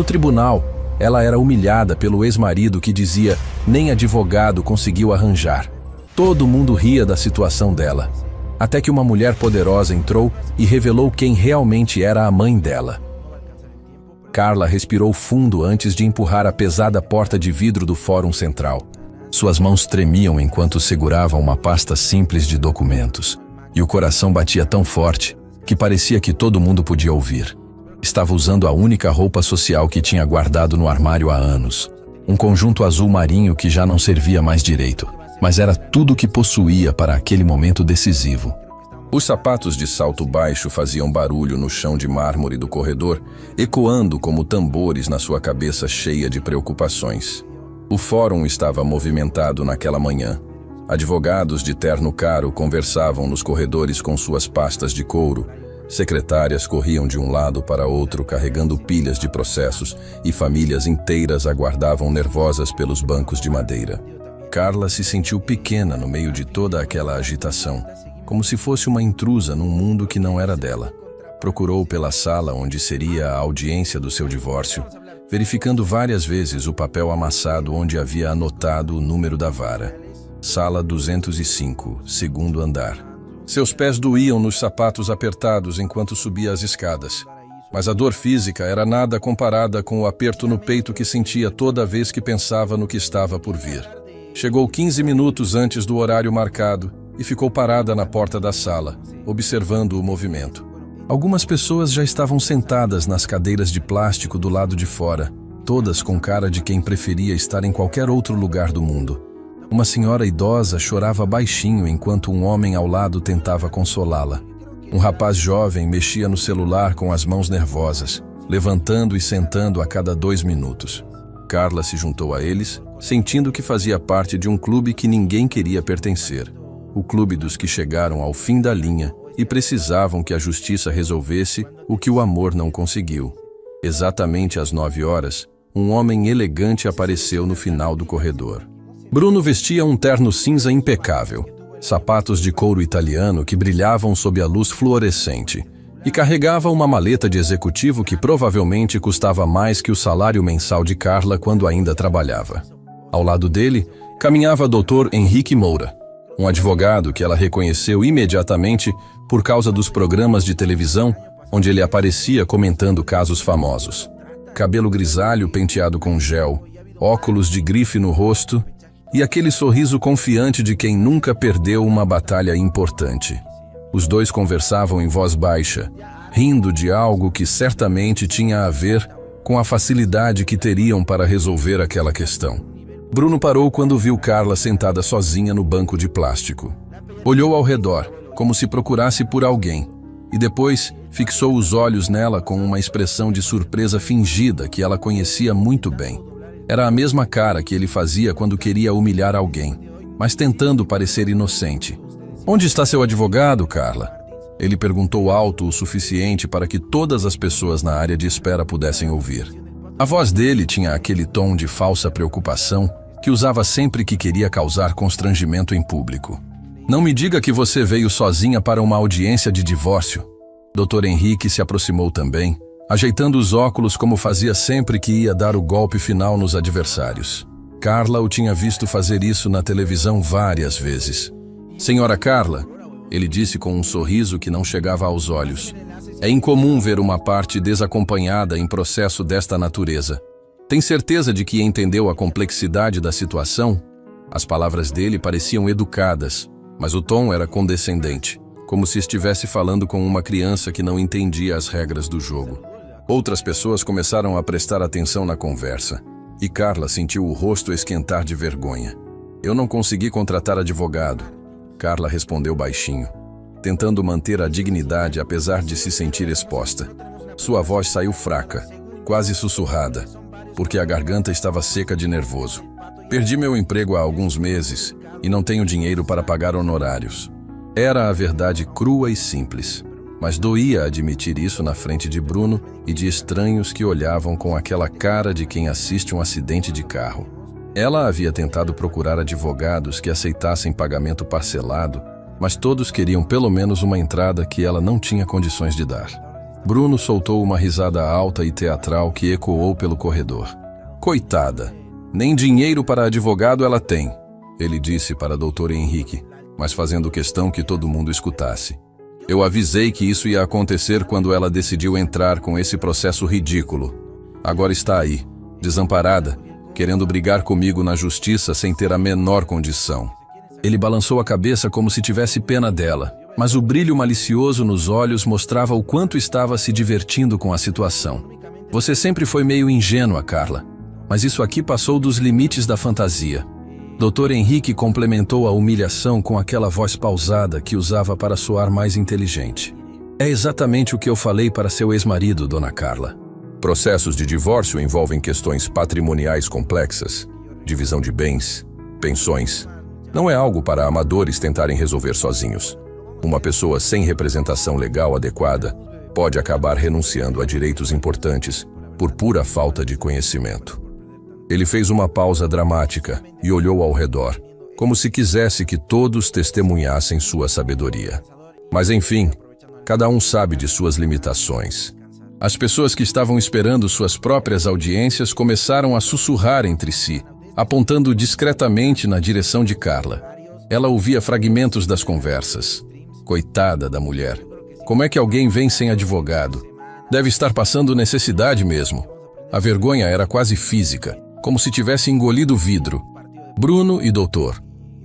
No tribunal, ela era humilhada pelo ex-marido que dizia nem advogado conseguiu arranjar. Todo mundo ria da situação dela, até que uma mulher poderosa entrou e revelou quem realmente era a mãe dela. Carla respirou fundo antes de empurrar a pesada porta de vidro do Fórum Central. Suas mãos tremiam enquanto seguravam uma pasta simples de documentos, e o coração batia tão forte que parecia que todo mundo podia ouvir. Estava usando a única roupa social que tinha guardado no armário há anos. Um conjunto azul marinho que já não servia mais direito, mas era tudo o que possuía para aquele momento decisivo. Os sapatos de salto baixo faziam barulho no chão de mármore do corredor, ecoando como tambores na sua cabeça cheia de preocupações. O fórum estava movimentado naquela manhã. Advogados de terno caro conversavam nos corredores com suas pastas de couro. Secretárias corriam de um lado para outro carregando pilhas de processos e famílias inteiras aguardavam nervosas pelos bancos de madeira. Carla se sentiu pequena no meio de toda aquela agitação, como se fosse uma intrusa num mundo que não era dela. Procurou pela sala onde seria a audiência do seu divórcio, verificando várias vezes o papel amassado onde havia anotado o número da vara. Sala 205, segundo andar. Seus pés doíam nos sapatos apertados enquanto subia as escadas. Mas a dor física era nada comparada com o aperto no peito que sentia toda vez que pensava no que estava por vir. Chegou 15 minutos antes do horário marcado e ficou parada na porta da sala, observando o movimento. Algumas pessoas já estavam sentadas nas cadeiras de plástico do lado de fora, todas com cara de quem preferia estar em qualquer outro lugar do mundo. Uma senhora idosa chorava baixinho enquanto um homem ao lado tentava consolá-la. Um rapaz jovem mexia no celular com as mãos nervosas, levantando e sentando a cada 2 minutos. Carla se juntou a eles, sentindo que fazia parte de um clube que ninguém queria pertencer. O clube dos que chegaram ao fim da linha e precisavam que a justiça resolvesse o que o amor não conseguiu. Exatamente às 9 horas, um homem elegante apareceu no final do corredor. Bruno vestia um terno cinza impecável, sapatos de couro italiano que brilhavam sob a luz fluorescente, e carregava uma maleta de executivo que provavelmente custava mais que o salário mensal de Carla quando ainda trabalhava. Ao lado dele, caminhava Dr. Henrique Moura, um advogado que ela reconheceu imediatamente por causa dos programas de televisão onde ele aparecia comentando casos famosos. Cabelo grisalho penteado com gel, óculos de grife no rosto e aquele sorriso confiante de quem nunca perdeu uma batalha importante. Os dois conversavam em voz baixa, rindo de algo que certamente tinha a ver com a facilidade que teriam para resolver aquela questão. Bruno parou quando viu Carla sentada sozinha no banco de plástico. Olhou ao redor, como se procurasse por alguém, e depois fixou os olhos nela com uma expressão de surpresa fingida que ela conhecia muito bem. Era a mesma cara que ele fazia quando queria humilhar alguém, mas tentando parecer inocente. "Onde está seu advogado, Carla?" Ele perguntou alto o suficiente para que todas as pessoas na área de espera pudessem ouvir. A voz dele tinha aquele tom de falsa preocupação que usava sempre que queria causar constrangimento em público. "Não me diga que você veio sozinha para uma audiência de divórcio." Dr. Henrique se aproximou também, ajeitando os óculos como fazia sempre que ia dar o golpe final nos adversários. Carla o tinha visto fazer isso na televisão várias vezes. "Senhora Carla", ele disse com um sorriso que não chegava aos olhos, "é incomum ver uma parte desacompanhada em processo desta natureza. Tem certeza de que entendeu a complexidade da situação?" As palavras dele pareciam educadas, mas o tom era condescendente, como se estivesse falando com uma criança que não entendia as regras do jogo. Outras pessoas começaram a prestar atenção na conversa, e Carla sentiu o rosto esquentar de vergonha. "Eu não consegui contratar advogado", Carla respondeu baixinho, tentando manter a dignidade apesar de se sentir exposta. Sua voz saiu fraca, quase sussurrada, porque a garganta estava seca de nervoso. "Perdi meu emprego há alguns meses e não tenho dinheiro para pagar honorários." Era a verdade crua e simples, mas doía admitir isso na frente de Bruno e de estranhos que olhavam com aquela cara de quem assiste um acidente de carro. Ela havia tentado procurar advogados que aceitassem pagamento parcelado, mas todos queriam pelo menos uma entrada que ela não tinha condições de dar. Bruno soltou uma risada alta e teatral que ecoou pelo corredor. Coitada, nem dinheiro para advogado ela tem, ele disse para Dr. Henrique, mas fazendo questão que todo mundo escutasse. Eu avisei que isso ia acontecer quando ela decidiu entrar com esse processo ridículo. Agora está aí, desamparada, querendo brigar comigo na justiça sem ter a menor condição. Ele balançou a cabeça como se tivesse pena dela, mas o brilho malicioso nos olhos mostrava o quanto estava se divertindo com a situação. Você sempre foi meio ingênua, Carla, mas isso aqui passou dos limites da fantasia. Dr. Henrique complementou a humilhação com aquela voz pausada que usava para soar mais inteligente. É exatamente o que eu falei para seu ex-marido, dona Carla. Processos de divórcio envolvem questões patrimoniais complexas, divisão de bens, pensões. Não é algo para amadores tentarem resolver sozinhos. Uma pessoa sem representação legal adequada pode acabar renunciando a direitos importantes por pura falta de conhecimento. Ele fez uma pausa dramática e olhou ao redor, como se quisesse que todos testemunhassem sua sabedoria. Mas enfim, cada um sabe de suas limitações. As pessoas que estavam esperando suas próprias audiências começaram a sussurrar entre si, apontando discretamente na direção de Carla. Ela ouvia fragmentos das conversas. Coitada da mulher. Como é que alguém vem sem advogado? Deve estar passando necessidade mesmo. A vergonha era quase física, como se tivesse engolido vidro. Bruno e Dr.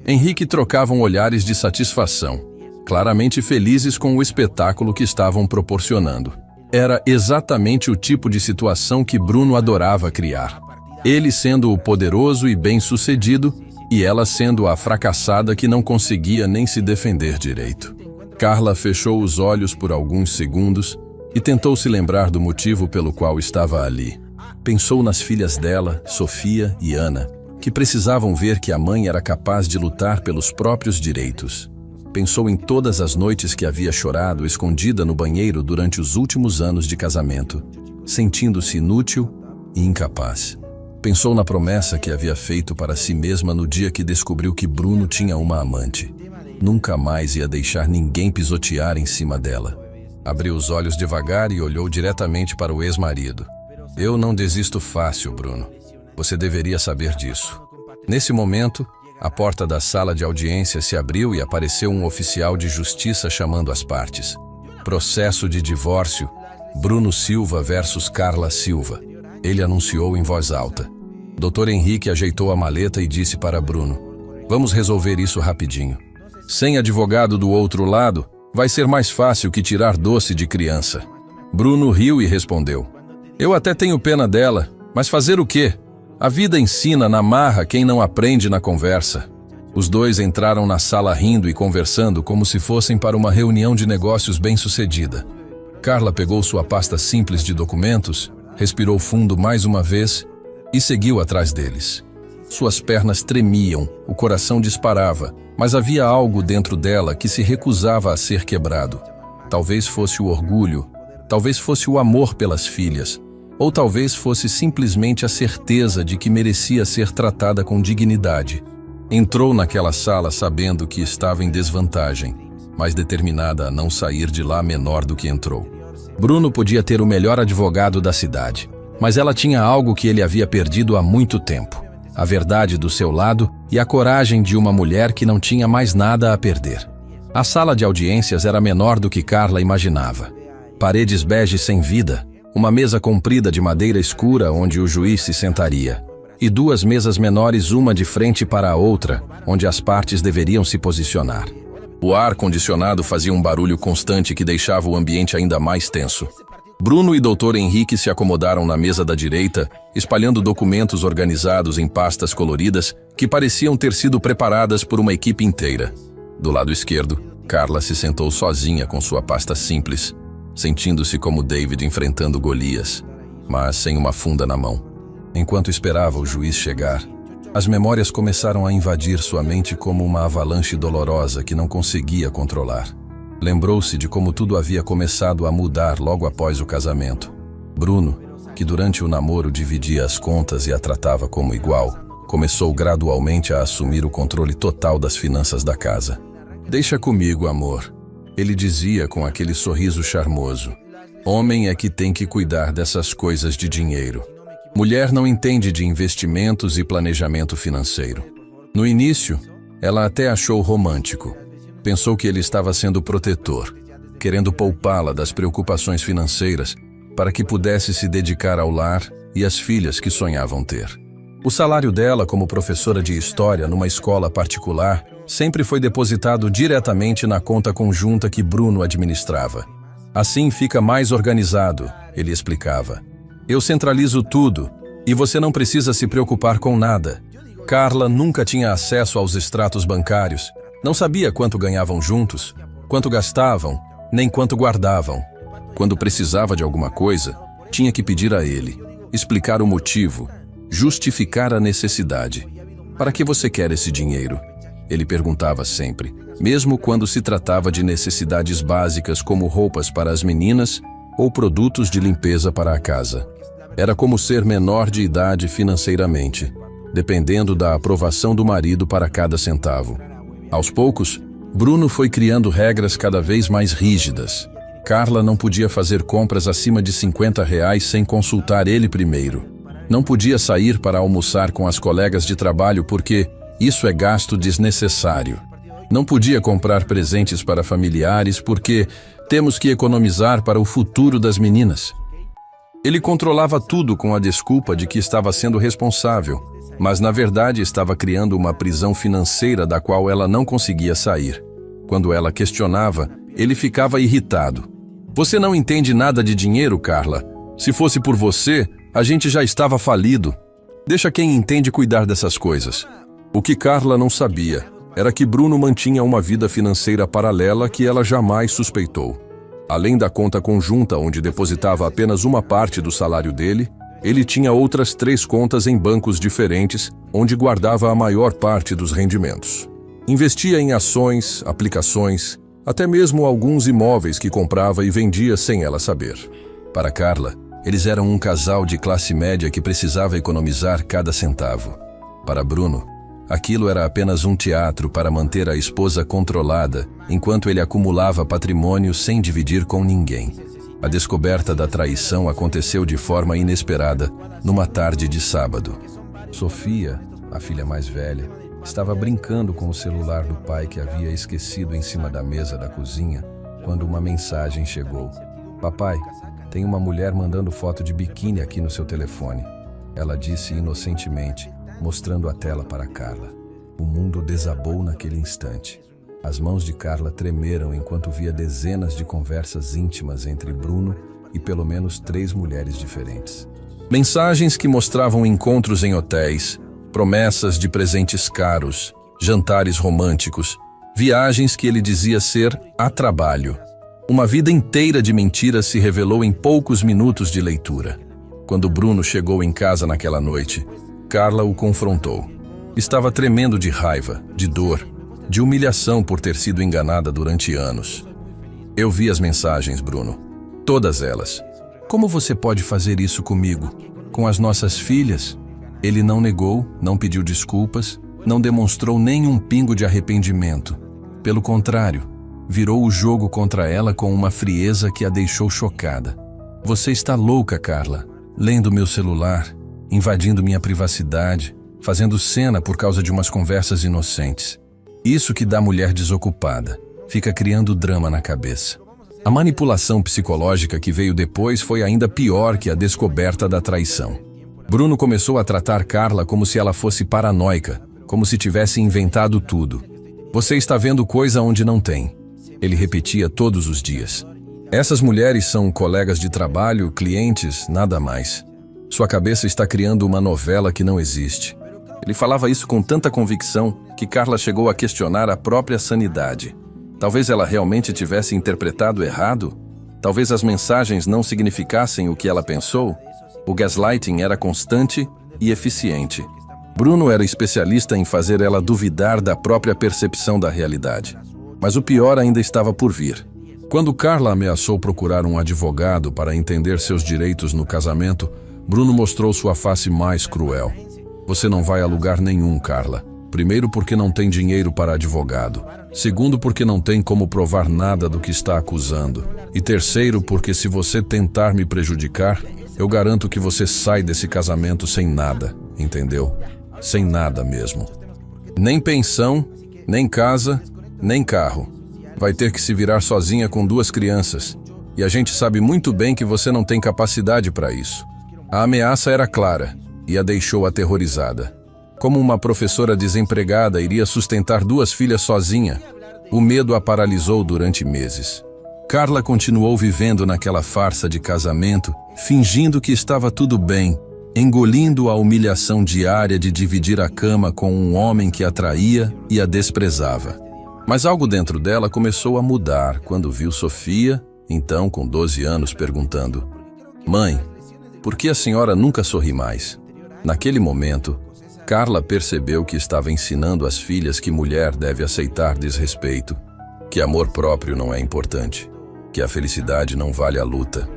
Henrique trocavam olhares de satisfação, claramente felizes com o espetáculo que estavam proporcionando. Era exatamente o tipo de situação que Bruno adorava criar. Ele sendo o poderoso e bem-sucedido, e ela sendo a fracassada que não conseguia nem se defender direito. Carla fechou os olhos por alguns segundos e tentou se lembrar do motivo pelo qual estava ali. Pensou nas filhas dela, Sofia e Ana, que precisavam ver que a mãe era capaz de lutar pelos próprios direitos. Pensou em todas as noites que havia chorado escondida no banheiro durante os últimos anos de casamento, sentindo-se inútil e incapaz. Pensou na promessa que havia feito para si mesma no dia que descobriu que Bruno tinha uma amante. Nunca mais ia deixar ninguém pisotear em cima dela. Abriu os olhos devagar e olhou diretamente para o ex-marido. Eu não desisto fácil, Bruno. Você deveria saber disso. Nesse momento, a porta da sala de audiência se abriu e apareceu um oficial de justiça chamando as partes. Processo de divórcio, Bruno Silva versus Carla Silva. Ele anunciou em voz alta. Dr. Henrique ajeitou a maleta e disse para Bruno: vamos resolver isso rapidinho. Sem advogado do outro lado, vai ser mais fácil que tirar doce de criança. Bruno riu e respondeu: eu até tenho pena dela, mas fazer o quê? A vida ensina na marra quem não aprende na conversa. Os dois entraram na sala rindo e conversando como se fossem para uma reunião de negócios bem-sucedida. Carla pegou sua pasta simples de documentos, respirou fundo mais uma vez e seguiu atrás deles. Suas pernas tremiam, o coração disparava, mas havia algo dentro dela que se recusava a ser quebrado. Talvez fosse o orgulho, talvez fosse o amor pelas filhas, ou talvez fosse simplesmente a certeza de que merecia ser tratada com dignidade. Entrou naquela sala sabendo que estava em desvantagem, mas determinada a não sair de lá menor do que entrou. Bruno podia ter o melhor advogado da cidade, mas ela tinha algo que ele havia perdido há muito tempo: a verdade do seu lado e a coragem de uma mulher que não tinha mais nada a perder. A sala de audiências era menor do que Carla imaginava. Paredes bege sem vida, uma mesa comprida de madeira escura onde o juiz se sentaria, e duas mesas menores, uma de frente para a outra, onde as partes deveriam se posicionar. O ar-condicionado fazia um barulho constante que deixava o ambiente ainda mais tenso. Bruno e Dr. Henrique se acomodaram na mesa da direita, espalhando documentos organizados em pastas coloridas que pareciam ter sido preparadas por uma equipe inteira. Do lado esquerdo, Carla se sentou sozinha com sua pasta simples, sentindo-se como David enfrentando Golias, mas sem uma funda na mão. Enquanto esperava o juiz chegar, as memórias começaram a invadir sua mente como uma avalanche dolorosa que não conseguia controlar. Lembrou-se de como tudo havia começado a mudar logo após o casamento. Bruno, que durante o namoro dividia as contas e a tratava como igual, começou gradualmente a assumir o controle total das finanças da casa. Deixa comigo, amor, ele dizia com aquele sorriso charmoso. Homem é que tem que cuidar dessas coisas de dinheiro. Mulher não entende de investimentos e planejamento financeiro. No início, ela até achou romântico. Pensou que ele estava sendo protetor, querendo poupá-la das preocupações financeiras para que pudesse se dedicar ao lar e às filhas que sonhavam ter. O salário dela como professora de história numa escola particular sempre foi depositado diretamente na conta conjunta que Bruno administrava. Assim fica mais organizado, ele explicava. Eu centralizo tudo e você não precisa se preocupar com nada. Carla nunca tinha acesso aos extratos bancários, não sabia quanto ganhavam juntos, quanto gastavam, nem quanto guardavam. Quando precisava de alguma coisa, tinha que pedir a ele, explicar o motivo, justificar a necessidade. Para que você quer esse dinheiro? Ele perguntava sempre, mesmo quando se tratava de necessidades básicas como roupas para as meninas ou produtos de limpeza para a casa. Era como ser menor de idade financeiramente, dependendo da aprovação do marido para cada centavo. Aos poucos, Bruno foi criando regras cada vez mais rígidas. Carla não podia fazer compras acima de R$ 50 sem consultar ele primeiro. Não podia sair para almoçar com as colegas de trabalho porque isso é gasto desnecessário. Não podia comprar presentes para familiares porque temos que economizar para o futuro das meninas. Ele controlava tudo com a desculpa de que estava sendo responsável, mas na verdade estava criando uma prisão financeira da qual ela não conseguia sair. Quando ela questionava, ele ficava irritado. Você não entende nada de dinheiro, Carla. Se fosse por você, a gente já estava falido. Deixa quem entende cuidar dessas coisas. O que Carla não sabia era que Bruno mantinha uma vida financeira paralela que ela jamais suspeitou. Além da conta conjunta onde depositava apenas uma parte do salário dele, ele tinha outras 3 contas em bancos diferentes, onde guardava a maior parte dos rendimentos. Investia em ações, aplicações, até mesmo alguns imóveis que comprava e vendia sem ela saber. Para Carla, eles eram um casal de classe média que precisava economizar cada centavo. Para Bruno, aquilo era apenas um teatro para manter a esposa controlada, enquanto ele acumulava patrimônio sem dividir com ninguém. A descoberta da traição aconteceu de forma inesperada, numa tarde de sábado. Sofia, a filha mais velha, estava brincando com o celular do pai que havia esquecido em cima da mesa da cozinha, quando uma mensagem chegou. Papai, tem uma mulher mandando foto de biquíni aqui no seu telefone. Ela disse inocentemente, mostrando a tela para Carla. O mundo desabou naquele instante. As mãos de Carla tremeram enquanto via dezenas de conversas íntimas entre Bruno e pelo menos 3 mulheres diferentes. Mensagens que mostravam encontros em hotéis, promessas de presentes caros, jantares românticos, viagens que ele dizia ser a trabalho. Uma vida inteira de mentiras se revelou em poucos minutos de leitura. Quando Bruno chegou em casa naquela noite, Carla o confrontou. Estava tremendo de raiva, de dor, de humilhação por ter sido enganada durante anos. Eu vi as mensagens, Bruno. Todas elas. Como você pode fazer isso comigo? Com as nossas filhas? Ele não negou, não pediu desculpas, não demonstrou nenhum pingo de arrependimento. Pelo contrário, virou o jogo contra ela com uma frieza que a deixou chocada. Você está louca, Carla, lendo meu celular, invadindo minha privacidade, fazendo cena por causa de umas conversas inocentes. Isso que dá mulher desocupada, fica criando drama na cabeça. A manipulação psicológica que veio depois foi ainda pior que a descoberta da traição. Bruno começou a tratar Carla como se ela fosse paranoica, como se tivesse inventado tudo. Você está vendo coisa onde não tem. Ele repetia todos os dias. Essas mulheres são colegas de trabalho, clientes, nada mais. Sua cabeça está criando uma novela que não existe. Ele falava isso com tanta convicção que Carla chegou a questionar a própria sanidade. Talvez ela realmente tivesse interpretado errado? Talvez as mensagens não significassem o que ela pensou? O gaslighting era constante e eficiente. Bruno era especialista em fazer ela duvidar da própria percepção da realidade. Mas o pior ainda estava por vir. Quando Carla ameaçou procurar um advogado para entender seus direitos no casamento, Bruno mostrou sua face mais cruel. Você não vai a lugar nenhum, Carla. Primeiro, porque não tem dinheiro para advogado. Segundo, porque não tem como provar nada do que está acusando. E terceiro, porque se você tentar me prejudicar, eu garanto que você sai desse casamento sem nada, entendeu? Sem nada mesmo. Nem pensão, nem casa, nem carro. Vai ter que se virar sozinha com 2 crianças. E a gente sabe muito bem que você não tem capacidade para isso. A ameaça era clara e a deixou aterrorizada. Como uma professora desempregada iria sustentar 2 filhas sozinha, o medo a paralisou durante meses. Carla continuou vivendo naquela farsa de casamento, fingindo que estava tudo bem, engolindo a humilhação diária de dividir a cama com um homem que a traía e a desprezava. Mas algo dentro dela começou a mudar quando viu Sofia, então com 12 anos, perguntando: "Mãe, por que a senhora nunca sorri mais?" Naquele momento, Carla percebeu que estava ensinando às filhas que mulher deve aceitar desrespeito, que amor próprio não é importante, que a felicidade não vale a luta.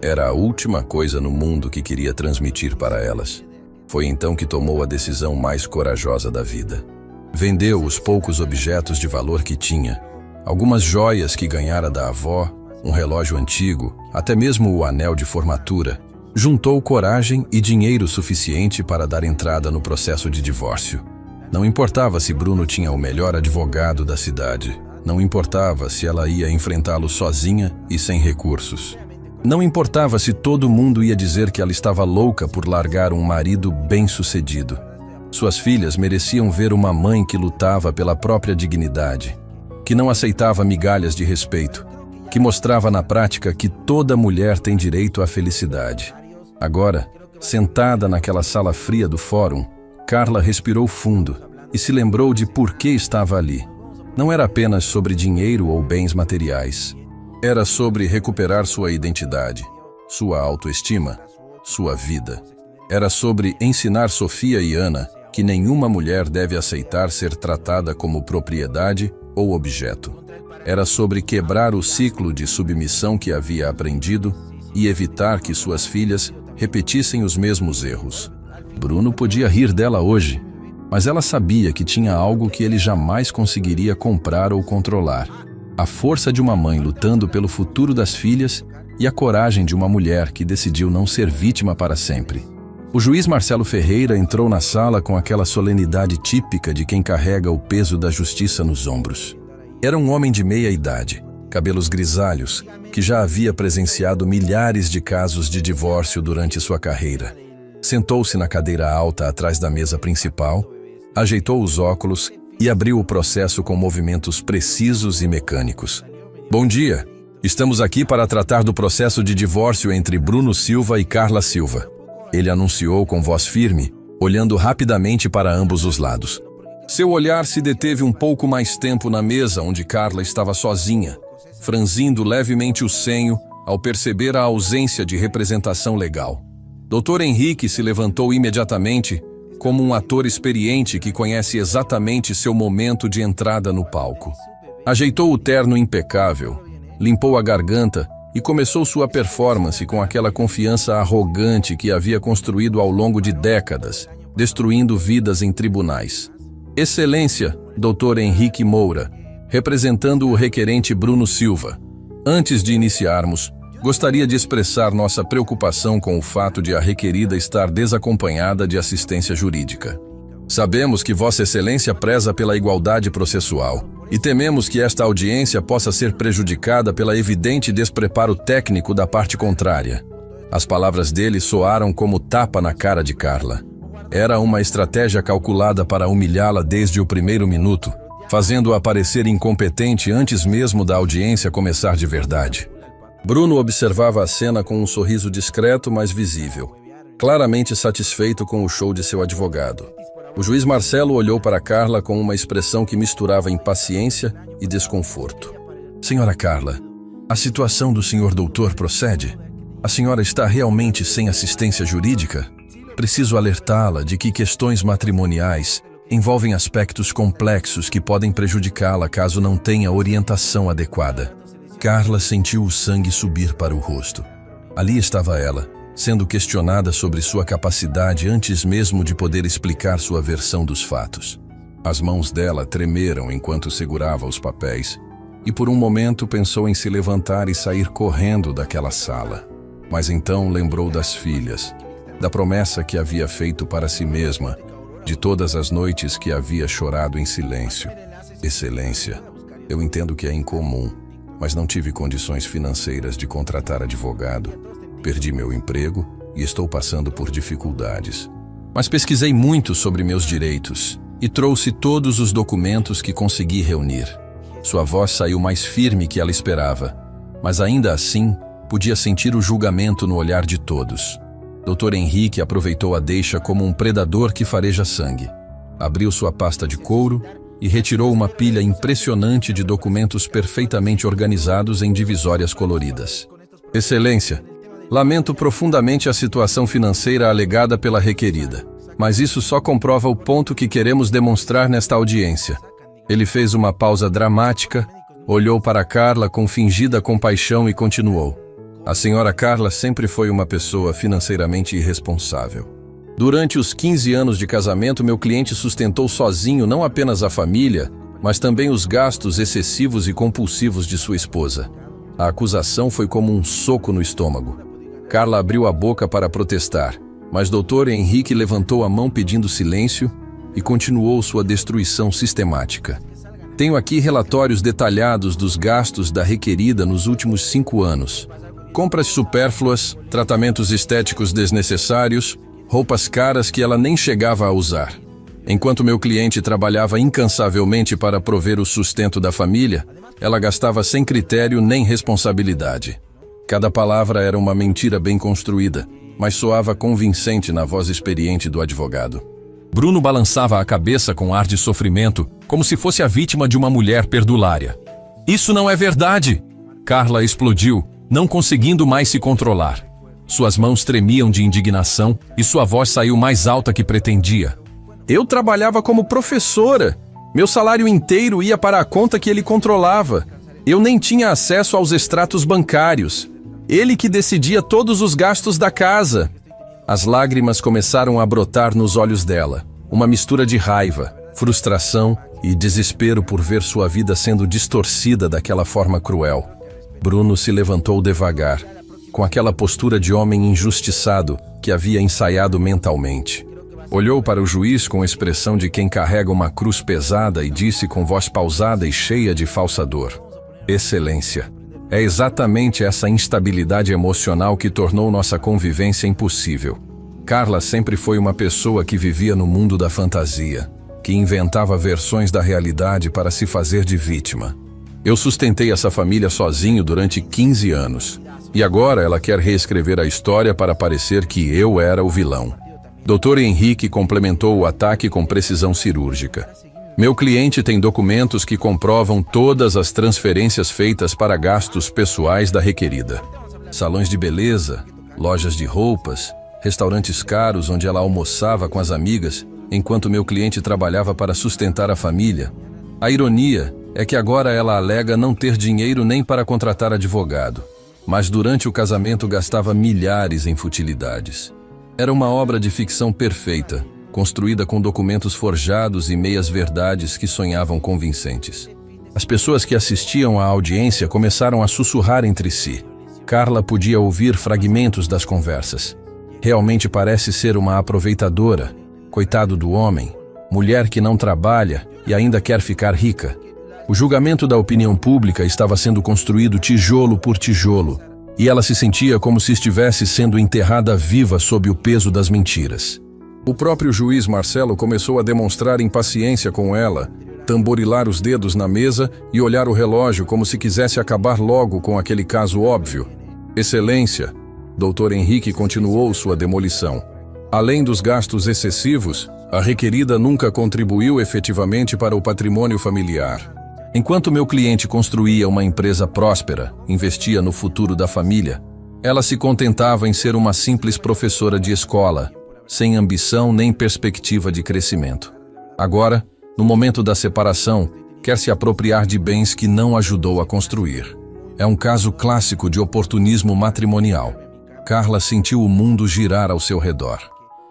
Era a última coisa no mundo que queria transmitir para elas. Foi então que tomou a decisão mais corajosa da vida. Vendeu os poucos objetos de valor que tinha, algumas joias que ganhara da avó, um relógio antigo, até mesmo o anel de formatura. Juntou coragem e dinheiro suficiente para dar entrada no processo de divórcio. Não importava se Bruno tinha o melhor advogado da cidade. Não importava se ela ia enfrentá-lo sozinha e sem recursos. Não importava se todo mundo ia dizer que ela estava louca por largar um marido bem-sucedido. Suas filhas mereciam ver uma mãe que lutava pela própria dignidade, que não aceitava migalhas de respeito, que mostrava na prática que toda mulher tem direito à felicidade. Agora, sentada naquela sala fria do fórum, Carla respirou fundo e se lembrou de por que estava ali. Não era apenas sobre dinheiro ou bens materiais. Era sobre recuperar sua identidade, sua autoestima, sua vida. Era sobre ensinar Sofia e Ana que nenhuma mulher deve aceitar ser tratada como propriedade ou objeto. Era sobre quebrar o ciclo de submissão que havia aprendido e evitar que suas filhas repetissem os mesmos erros. Bruno podia rir dela hoje, mas ela sabia que tinha algo que ele jamais conseguiria comprar ou controlar: a força de uma mãe lutando pelo futuro das filhas e a coragem de uma mulher que decidiu não ser vítima para sempre. O juiz Marcelo Ferreira entrou na sala com aquela solenidade típica de quem carrega o peso da justiça nos ombros. Era um homem de meia idade, cabelos grisalhos, que já havia presenciado milhares de casos de divórcio durante sua carreira. Sentou-se na cadeira alta atrás da mesa principal, ajeitou os óculos e abriu o processo com movimentos precisos e mecânicos. "Bom dia! Estamos aqui para tratar do processo de divórcio entre Bruno Silva e Carla Silva", ele anunciou com voz firme, olhando rapidamente para ambos os lados. Seu olhar se deteve um pouco mais tempo na mesa onde Carla estava sozinha, franzindo levemente o senho ao perceber a ausência de representação legal. Dr. Henrique se levantou imediatamente, como um ator experiente que conhece exatamente seu momento de entrada no palco. Ajeitou o terno impecável, limpou a garganta e começou sua performance com aquela confiança arrogante que havia construído ao longo de décadas, destruindo vidas em tribunais. Excelência, Dr. Henrique Moura, representando o requerente Bruno Silva. Antes de iniciarmos, gostaria de expressar nossa preocupação com o fato de a requerida estar desacompanhada de assistência jurídica. Sabemos que Vossa Excelência preza pela igualdade processual e tememos que esta audiência possa ser prejudicada pela evidente despreparo técnico da parte contrária. As palavras dele soaram como tapa na cara de Carla. Era uma estratégia calculada para humilhá-la desde o primeiro minuto, fazendo-a parecer incompetente antes mesmo da audiência começar de verdade. Bruno observava a cena com um sorriso discreto, mas visível, claramente satisfeito com o show de seu advogado. O juiz Marcelo olhou para Carla com uma expressão que misturava impaciência e desconforto. "Senhora Carla, a situação do senhor doutor procede? A senhora está realmente sem assistência jurídica? Preciso alertá-la de que questões matrimoniais envolvem aspectos complexos que podem prejudicá-la caso não tenha orientação adequada." Carla sentiu o sangue subir para o rosto. Ali estava ela, sendo questionada sobre sua capacidade antes mesmo de poder explicar sua versão dos fatos. As mãos dela tremeram enquanto segurava os papéis, e por um momento pensou em se levantar e sair correndo daquela sala. Mas então lembrou das filhas, da promessa que havia feito para si mesma, de todas as noites que havia chorado em silêncio. Excelência, eu entendo que é incomum, mas não tive condições financeiras de contratar advogado. Perdi meu emprego e estou passando por dificuldades. Mas pesquisei muito sobre meus direitos e trouxe todos os documentos que consegui reunir. Sua voz saiu mais firme que ela esperava, mas ainda assim podia sentir o julgamento no olhar de todos. Dr. Henrique aproveitou a deixa como um predador que fareja sangue. Abriu sua pasta de couro e retirou uma pilha impressionante de documentos perfeitamente organizados em divisórias coloridas. Excelência, lamento profundamente a situação financeira alegada pela requerida, mas isso só comprova o ponto que queremos demonstrar nesta audiência. Ele fez uma pausa dramática, olhou para Carla com fingida compaixão e continuou. A senhora Carla sempre foi uma pessoa financeiramente irresponsável. Durante os 15 anos de casamento, meu cliente sustentou sozinho não apenas a família, mas também os gastos excessivos e compulsivos de sua esposa. A acusação foi como um soco no estômago. Carla abriu a boca para protestar, mas Dr. Henrique levantou a mão pedindo silêncio e continuou sua destruição sistemática. Tenho aqui relatórios detalhados dos gastos da requerida nos últimos 5 anos. Compras supérfluas, tratamentos estéticos desnecessários, roupas caras que ela nem chegava a usar. Enquanto meu cliente trabalhava incansavelmente para prover o sustento da família, ela gastava sem critério nem responsabilidade. Cada palavra era uma mentira bem construída, mas soava convincente na voz experiente do advogado. Bruno balançava a cabeça com ar de sofrimento, como se fosse a vítima de uma mulher perdulária. Isso não é verdade! Carla explodiu, não conseguindo mais se controlar. Suas mãos tremiam de indignação e sua voz saiu mais alta que pretendia. Eu trabalhava como professora. Meu salário inteiro ia para a conta que ele controlava. Eu nem tinha acesso aos extratos bancários. Ele que decidia todos os gastos da casa. As lágrimas começaram a brotar nos olhos dela. Uma mistura de raiva, frustração e desespero por ver sua vida sendo distorcida daquela forma cruel. Bruno se levantou devagar, com aquela postura de homem injustiçado que havia ensaiado mentalmente. Olhou para o juiz com a expressão de quem carrega uma cruz pesada e disse com voz pausada e cheia de falsa dor: Excelência, é exatamente essa instabilidade emocional que tornou nossa convivência impossível. Carla sempre foi uma pessoa que vivia no mundo da fantasia, que inventava versões da realidade para se fazer de vítima. Eu sustentei essa família sozinho durante 15 anos. E agora ela quer reescrever a história para parecer que eu era o vilão. Dr. Henrique complementou o ataque com precisão cirúrgica. Meu cliente tem documentos que comprovam todas as transferências feitas para gastos pessoais da requerida. Salões de beleza, lojas de roupas, restaurantes caros onde ela almoçava com as amigas, enquanto meu cliente trabalhava para sustentar a família. A ironia é que agora ela alega não ter dinheiro nem para contratar advogado. Mas durante o casamento gastava milhares em futilidades. Era uma obra de ficção perfeita, construída com documentos forjados e meias-verdades que sonhavam convincentes. As pessoas que assistiam à audiência começaram a sussurrar entre si. Carla podia ouvir fragmentos das conversas. Realmente parece ser uma aproveitadora. Coitado do homem, mulher que não trabalha e ainda quer ficar rica. O julgamento da opinião pública estava sendo construído tijolo por tijolo, e ela se sentia como se estivesse sendo enterrada viva sob o peso das mentiras. O próprio juiz Marcelo começou a demonstrar impaciência com ela, tamborilar os dedos na mesa e olhar o relógio como se quisesse acabar logo com aquele caso óbvio. Excelência, Dr. Henrique continuou sua demolição. Além dos gastos excessivos, a requerida nunca contribuiu efetivamente para o patrimônio familiar. Enquanto meu cliente construía uma empresa próspera, investia no futuro da família, ela se contentava em ser uma simples professora de escola, sem ambição nem perspectiva de crescimento. Agora, no momento da separação, quer se apropriar de bens que não ajudou a construir. É um caso clássico de oportunismo matrimonial. Carla sentiu o mundo girar ao seu redor.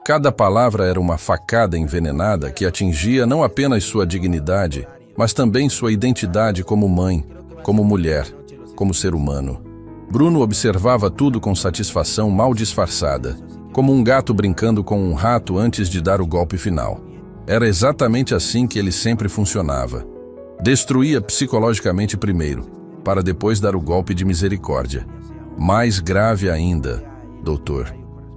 Cada palavra era uma facada envenenada que atingia não apenas sua dignidade, mas também sua identidade como mãe, como mulher, como ser humano. Bruno observava tudo com satisfação mal disfarçada, como um gato brincando com um rato antes de dar o golpe final. Era exatamente assim que ele sempre funcionava. Destruía psicologicamente primeiro, para depois dar o golpe de misericórdia. Mais grave ainda, doutor.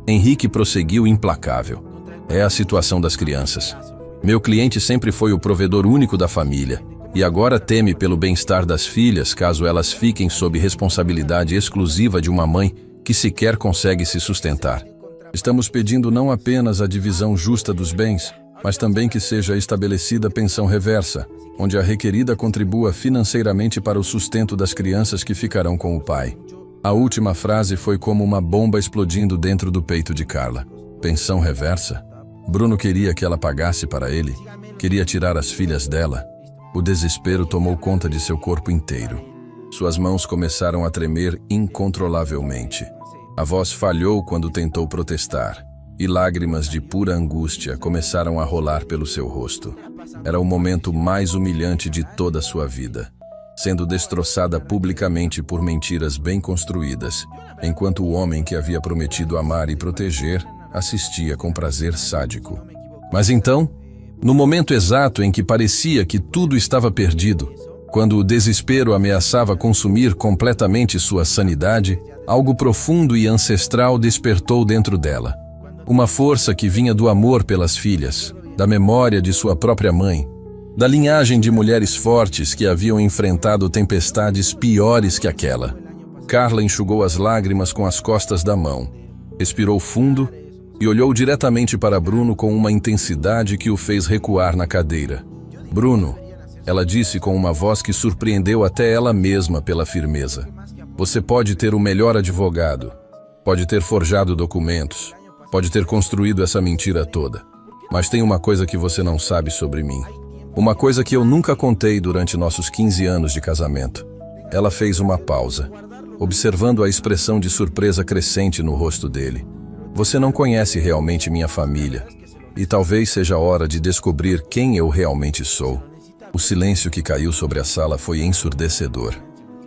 Henrique prosseguiu implacável. É a situação das crianças. Meu cliente sempre foi o provedor único da família, e agora teme pelo bem-estar das filhas caso elas fiquem sob responsabilidade exclusiva de uma mãe que sequer consegue se sustentar. Estamos pedindo não apenas a divisão justa dos bens, mas também que seja estabelecida pensão reversa, onde a requerida contribua financeiramente para o sustento das crianças que ficarão com o pai. A última frase foi como uma bomba explodindo dentro do peito de Carla. Pensão reversa? Bruno queria que ela pagasse para ele, queria tirar as filhas dela. O desespero tomou conta de seu corpo inteiro. Suas mãos começaram a tremer incontrolavelmente. A voz falhou quando tentou protestar, e lágrimas de pura angústia começaram a rolar pelo seu rosto. Era o momento mais humilhante de toda a sua vida, sendo destroçada publicamente por mentiras bem construídas, enquanto o homem que havia prometido amar e proteger assistia com prazer sádico. Mas então, no momento exato em que parecia que tudo estava perdido, quando o desespero ameaçava consumir completamente sua sanidade, algo profundo e ancestral despertou dentro dela. Uma força que vinha do amor pelas filhas, da memória de sua própria mãe, da linhagem de mulheres fortes que haviam enfrentado tempestades piores que aquela. Carla enxugou as lágrimas com as costas da mão, respirou fundo e olhou diretamente para Bruno com uma intensidade que o fez recuar na cadeira. Bruno, ela disse com uma voz que surpreendeu até ela mesma pela firmeza. Você pode ter o melhor advogado, pode ter forjado documentos, pode ter construído essa mentira toda, mas tem uma coisa que você não sabe sobre mim. Uma coisa que eu nunca contei durante nossos 15 anos de casamento. Ela fez uma pausa, observando a expressão de surpresa crescente no rosto dele. Você não conhece realmente minha família, e talvez seja hora de descobrir quem eu realmente sou. O silêncio que caiu sobre a sala foi ensurdecedor.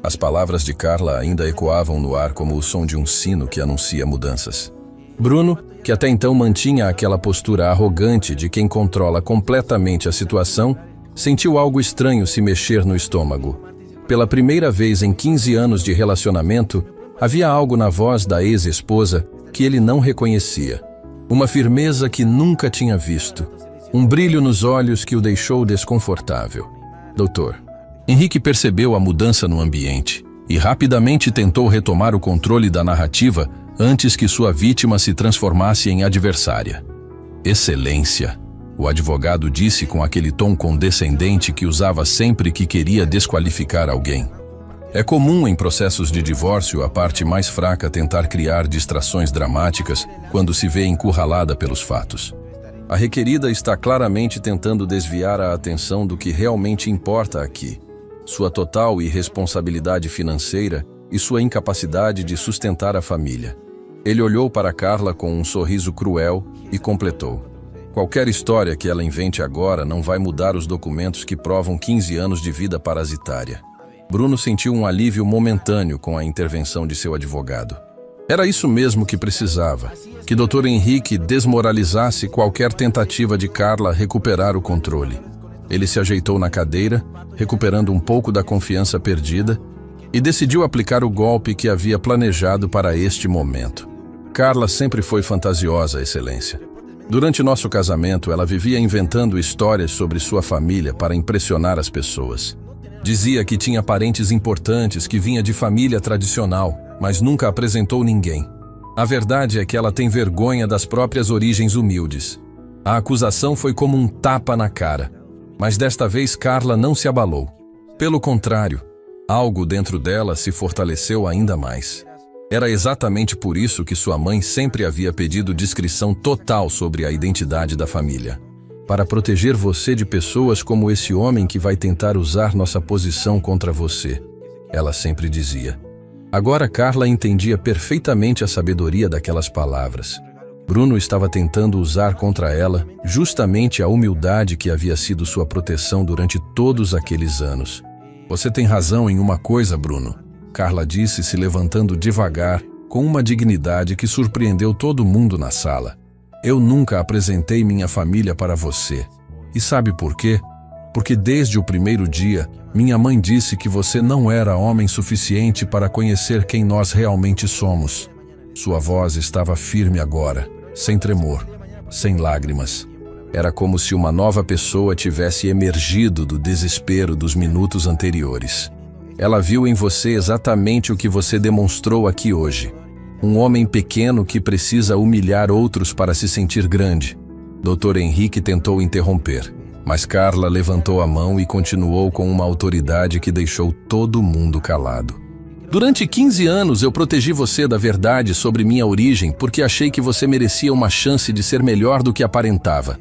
As palavras de Carla ainda ecoavam no ar como o som de um sino que anuncia mudanças. Bruno, que até então mantinha aquela postura arrogante de quem controla completamente a situação, sentiu algo estranho se mexer no estômago. Pela primeira vez em 15 anos de relacionamento, havia algo na voz da ex-esposa que ele não reconhecia. Uma firmeza que nunca tinha visto. Um brilho nos olhos que o deixou desconfortável. Doutor. Henrique percebeu a mudança no ambiente e rapidamente tentou retomar o controle da narrativa antes que sua vítima se transformasse em adversária. Excelência, o advogado disse com aquele tom condescendente que usava sempre que queria desqualificar alguém. É comum em processos de divórcio a parte mais fraca tentar criar distrações dramáticas quando se vê encurralada pelos fatos. A requerida está claramente tentando desviar a atenção do que realmente importa aqui: sua total irresponsabilidade financeira e sua incapacidade de sustentar a família. Ele olhou para Carla com um sorriso cruel e completou: qualquer história que ela invente agora não vai mudar os documentos que provam 15 anos de vida parasitária. Bruno sentiu um alívio momentâneo com a intervenção de seu advogado. Era isso mesmo que precisava, que Dr. Henrique desmoralizasse qualquer tentativa de Carla recuperar o controle. Ele se ajeitou na cadeira, recuperando um pouco da confiança perdida, e decidiu aplicar o golpe que havia planejado para este momento. Carla sempre foi fantasiosa, Excelência. Durante nosso casamento, ela vivia inventando histórias sobre sua família para impressionar as pessoas. Dizia que tinha parentes importantes, que vinha de família tradicional, mas nunca apresentou ninguém. A verdade é que ela tem vergonha das próprias origens humildes. A acusação foi como um tapa na cara, mas desta vez Carla não se abalou. Pelo contrário, algo dentro dela se fortaleceu ainda mais. Era exatamente por isso que sua mãe sempre havia pedido discrição total sobre a identidade da família. Para proteger você de pessoas como esse homem que vai tentar usar nossa posição contra você, ela sempre dizia. Agora Carla entendia perfeitamente a sabedoria daquelas palavras. Bruno estava tentando usar contra ela justamente a humildade que havia sido sua proteção durante todos aqueles anos. Você tem razão em uma coisa, Bruno, Carla disse, se levantando devagar, com uma dignidade que surpreendeu todo mundo na sala. Eu nunca apresentei minha família para você. E sabe por quê? Porque desde o primeiro dia, minha mãe disse que você não era homem suficiente para conhecer quem nós realmente somos. Sua voz estava firme agora, sem tremor, sem lágrimas. Era como se uma nova pessoa tivesse emergido do desespero dos minutos anteriores. Ela viu em você exatamente o que você demonstrou aqui hoje. Um homem pequeno que precisa humilhar outros para se sentir grande. Dr. Henrique tentou interromper, mas Carla levantou a mão e continuou com uma autoridade que deixou todo mundo calado. Durante 15 anos eu protegi você da verdade sobre minha origem porque achei que você merecia uma chance de ser melhor do que aparentava.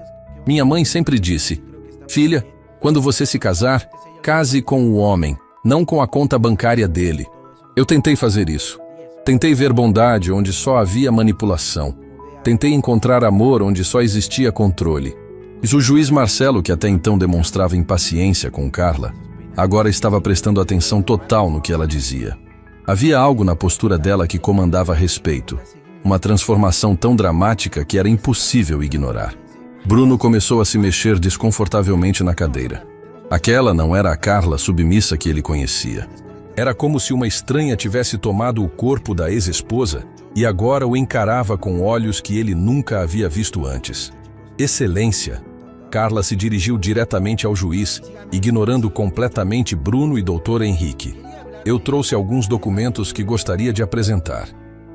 Minha mãe sempre disse: filha, quando você se casar, case com o homem, não com a conta bancária dele. Eu tentei fazer isso. Tentei ver bondade onde só havia manipulação. Tentei encontrar amor onde só existia controle. E o juiz Marcelo, que até então demonstrava impaciência com Carla, agora estava prestando atenção total no que ela dizia. Havia algo na postura dela que comandava respeito, uma transformação tão dramática que era impossível ignorar. Bruno começou a se mexer desconfortavelmente na cadeira. Aquela não era a Carla submissa que ele conhecia. Era como se uma estranha tivesse tomado o corpo da ex-esposa e agora o encarava com olhos que ele nunca havia visto antes. Excelência! Carla se dirigiu diretamente ao juiz, ignorando completamente Bruno e Dr. Henrique. Eu trouxe alguns documentos que gostaria de apresentar.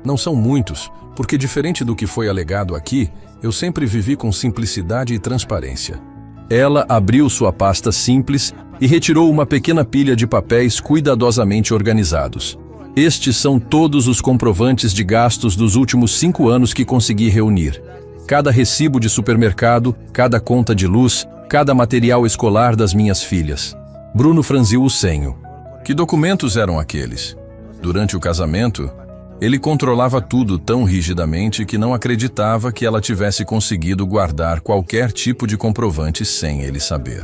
Não são muitos, porque diferente do que foi alegado aqui, eu sempre vivi com simplicidade e transparência. Ela abriu sua pasta simples e retirou uma pequena pilha de papéis cuidadosamente organizados. Estes são todos os comprovantes de gastos dos últimos 5 anos que consegui reunir. Cada recibo de supermercado, cada conta de luz, cada material escolar das minhas filhas. Bruno franziu o senho. Que documentos eram aqueles? Durante o casamento, ele controlava tudo tão rigidamente que não acreditava que ela tivesse conseguido guardar qualquer tipo de comprovante sem ele saber.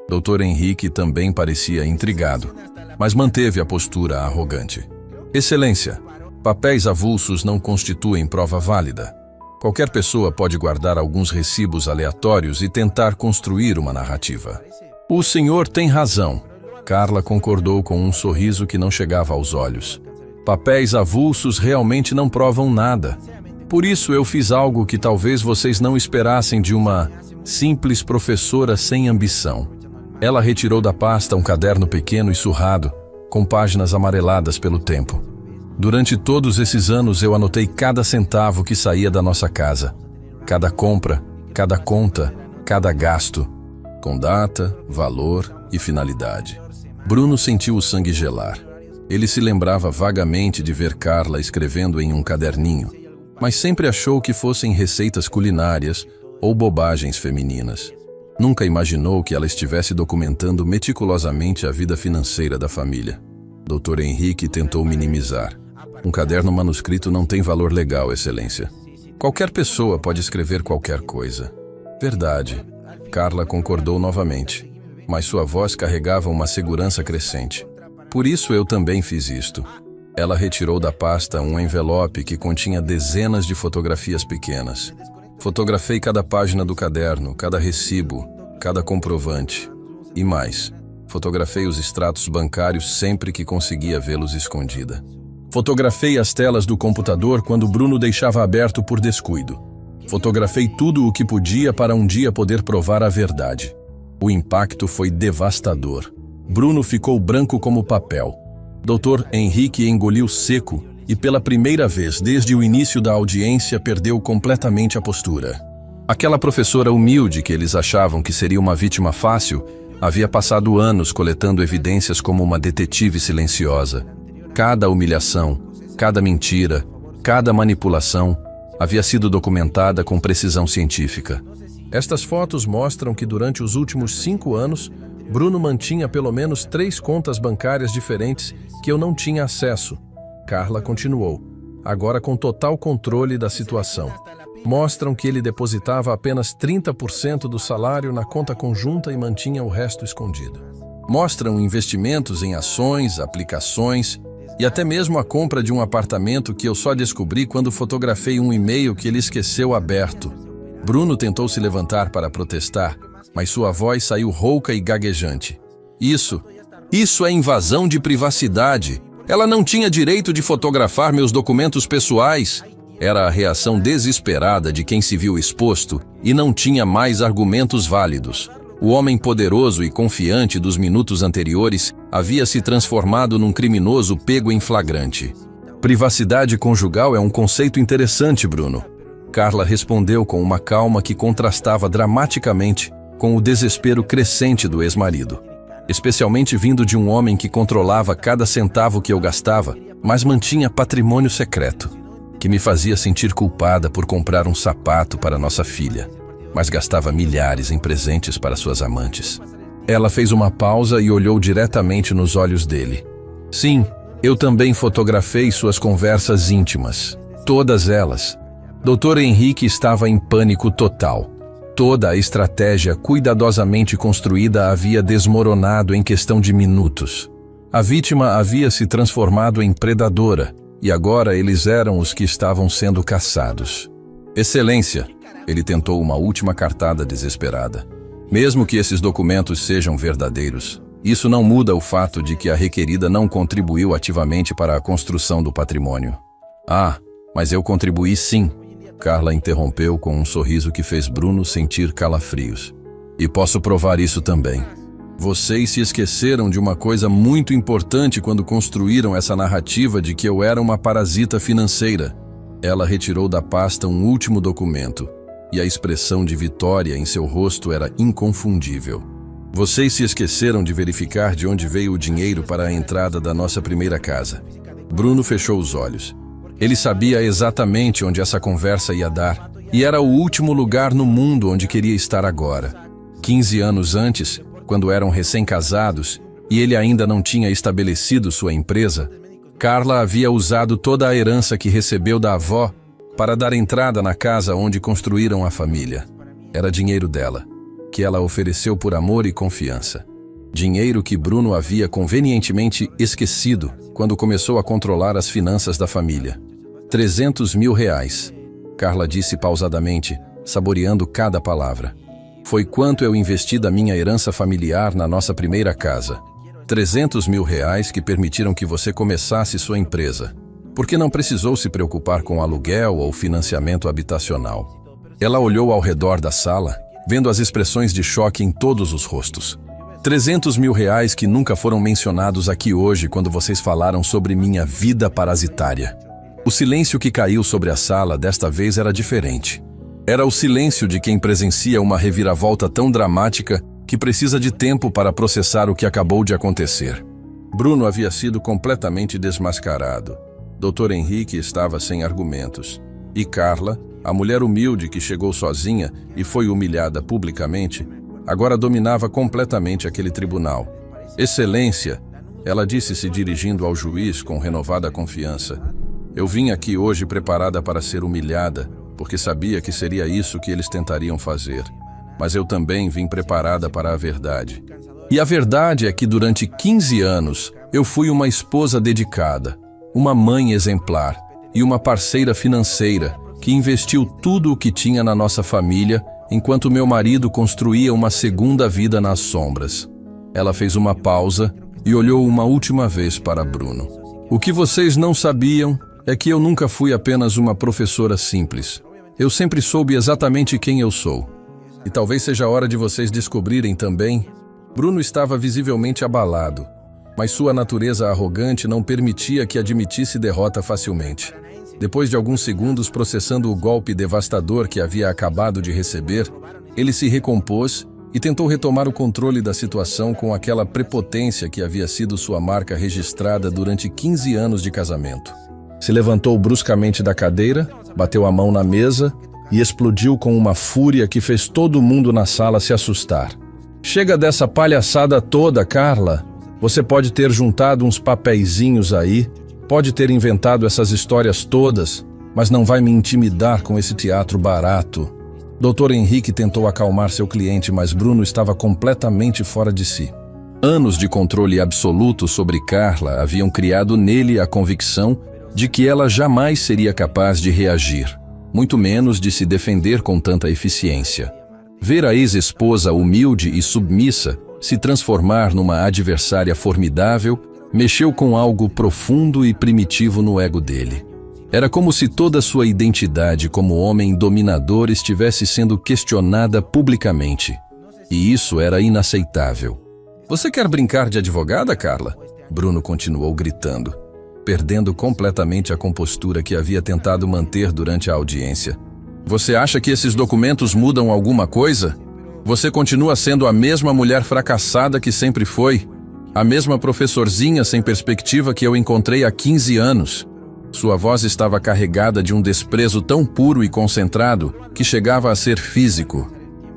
Dr. Henrique também parecia intrigado, mas manteve a postura arrogante. Excelência, papéis avulsos não constituem prova válida. Qualquer pessoa pode guardar alguns recibos aleatórios e tentar construir uma narrativa. O senhor tem razão. Carla concordou com um sorriso que não chegava aos olhos. Papéis avulsos realmente não provam nada. Por isso eu fiz algo que talvez vocês não esperassem de uma simples professora sem ambição. Ela retirou da pasta um caderno pequeno e surrado, com páginas amareladas pelo tempo. Durante todos esses anos eu anotei cada centavo que saía da nossa casa. Cada compra, cada conta, cada gasto. Com data, valor e finalidade. Bruno sentiu o sangue gelar. Ele se lembrava vagamente de ver Carla escrevendo em um caderninho, mas sempre achou que fossem receitas culinárias ou bobagens femininas. Nunca imaginou que ela estivesse documentando meticulosamente a vida financeira da família. Dr. Henrique tentou minimizar. Um caderno manuscrito não tem valor legal, Excelência. Qualquer pessoa pode escrever qualquer coisa. Verdade. Carla concordou novamente, mas sua voz carregava uma segurança crescente. Por isso eu também fiz isto. Ela retirou da pasta um envelope que continha dezenas de fotografias pequenas. Fotografei cada página do caderno, cada recibo, cada comprovante. E mais, fotografei os extratos bancários sempre que conseguia vê-los escondida. Fotografei as telas do computador quando Bruno deixava aberto por descuido. Fotografei tudo o que podia para um dia poder provar a verdade. O impacto foi devastador. Bruno ficou branco como papel. Dr. Henrique engoliu seco e pela primeira vez desde o início da audiência perdeu completamente a postura. Aquela professora humilde que eles achavam que seria uma vítima fácil, havia passado anos coletando evidências como uma detetive silenciosa. Cada humilhação, cada mentira, cada manipulação havia sido documentada com precisão científica. Estas fotos mostram que durante os últimos 5 anos, Bruno mantinha pelo menos 3 contas bancárias diferentes que eu não tinha acesso. Carla continuou, agora com total controle da situação. mostram que ele depositava apenas 30% do salário na conta conjunta e mantinha o resto escondido. Mostram investimentos em ações, aplicações e até mesmo a compra de um apartamento que eu só descobri quando fotografei um e-mail que ele esqueceu aberto. Bruno tentou se levantar para protestar, mas sua voz saiu rouca e gaguejante. Isso é invasão de privacidade. Ela não tinha direito de fotografar meus documentos pessoais. Era a reação desesperada de quem se viu exposto e não tinha mais argumentos válidos. O homem poderoso e confiante dos minutos anteriores havia se transformado num criminoso pego em flagrante. Privacidade conjugal é um conceito interessante, Bruno. Carla respondeu com uma calma que contrastava dramaticamente com o desespero crescente do ex-marido. Especialmente vindo de um homem que controlava cada centavo que eu gastava, mas mantinha patrimônio secreto, que me fazia sentir culpada por comprar um sapato para nossa filha, mas gastava milhares em presentes para suas amantes. Ela fez uma pausa e olhou diretamente nos olhos dele. Sim, eu também fotografei suas conversas íntimas, todas elas. Dr. Henrique estava em pânico total. Toda a estratégia cuidadosamente construída havia desmoronado em questão de minutos. A vítima havia se transformado em predadora, e agora eles eram os que estavam sendo caçados. Excelência, ele tentou uma última cartada desesperada. Mesmo que esses documentos sejam verdadeiros, isso não muda o fato de que a requerida não contribuiu ativamente para a construção do patrimônio. Ah, mas eu contribuí sim. Carla interrompeu com um sorriso que fez Bruno sentir calafrios. E posso provar isso também. Vocês se esqueceram de uma coisa muito importante quando construíram essa narrativa de que eu era uma parasita financeira. Ela retirou da pasta um último documento, e a expressão de vitória em seu rosto era inconfundível. Vocês se esqueceram de verificar de onde veio o dinheiro para a entrada da nossa primeira casa. Bruno fechou os olhos. Ele sabia exatamente onde essa conversa ia dar, e era o último lugar no mundo onde queria estar agora. 15 anos antes, quando eram recém-casados, e ele ainda não tinha estabelecido sua empresa, Carla havia usado toda a herança que recebeu da avó para dar entrada na casa onde construíram a família. Era dinheiro dela, que ela ofereceu por amor e confiança. Dinheiro que Bruno havia convenientemente esquecido quando começou a controlar as finanças da família. 300 mil reais, Carla disse pausadamente, saboreando cada palavra. Foi quanto eu investi da minha herança familiar na nossa primeira casa. 300 mil reais que permitiram que você começasse sua empresa, porque não precisou se preocupar com aluguel ou financiamento habitacional. Ela olhou ao redor da sala, vendo as expressões de choque em todos os rostos. 300 mil reais que nunca foram mencionados aqui hoje quando vocês falaram sobre minha vida parasitária. O silêncio que caiu sobre a sala desta vez era diferente. Era o silêncio de quem presencia uma reviravolta tão dramática que precisa de tempo para processar o que acabou de acontecer. Bruno havia sido completamente desmascarado. Dr. Henrique estava sem argumentos. E Carla, a mulher humilde que chegou sozinha e foi humilhada publicamente, agora dominava completamente aquele tribunal. Excelência, ela disse se dirigindo ao juiz com renovada confiança. Eu vim aqui hoje preparada para ser humilhada, porque sabia que seria isso que eles tentariam fazer. Mas eu também vim preparada para a verdade. E a verdade é que durante 15 anos eu fui uma esposa dedicada, uma mãe exemplar e uma parceira financeira que investiu tudo o que tinha na nossa família enquanto meu marido construía uma segunda vida nas sombras. Ela fez uma pausa e olhou uma última vez para Bruno. O que vocês não sabiam é que eu nunca fui apenas uma professora simples. Eu sempre soube exatamente quem eu sou. E talvez seja a hora de vocês descobrirem também. Bruno estava visivelmente abalado, mas sua natureza arrogante não permitia que admitisse derrota facilmente. Depois de alguns segundos processando o golpe devastador que havia acabado de receber, ele se recompôs e tentou retomar o controle da situação com aquela prepotência que havia sido sua marca registrada durante 15 anos de casamento. Se levantou bruscamente da cadeira, bateu a mão na mesa e explodiu com uma fúria que fez todo mundo na sala se assustar. Chega dessa palhaçada toda, Carla. Você pode ter juntado uns papeizinhos aí, pode ter inventado essas histórias todas, mas não vai me intimidar com esse teatro barato. Dr. Henrique tentou acalmar seu cliente, mas Bruno estava completamente fora de si. Anos de controle absoluto sobre Carla haviam criado nele a convicção de que ela jamais seria capaz de reagir, muito menos de se defender com tanta eficiência. Ver a ex-esposa humilde e submissa se transformar numa adversária formidável mexeu com algo profundo e primitivo no ego dele. Era como se toda sua identidade como homem dominador estivesse sendo questionada publicamente. E isso era inaceitável. Você quer brincar de advogada, Carla? Bruno continuou gritando, perdendo completamente a compostura que havia tentado manter durante a audiência. Você acha que esses documentos mudam alguma coisa? Você continua sendo a mesma mulher fracassada que sempre foi, a mesma professorzinha sem perspectiva que eu encontrei há 15 anos. Sua voz estava carregada de um desprezo tão puro e concentrado que chegava a ser físico.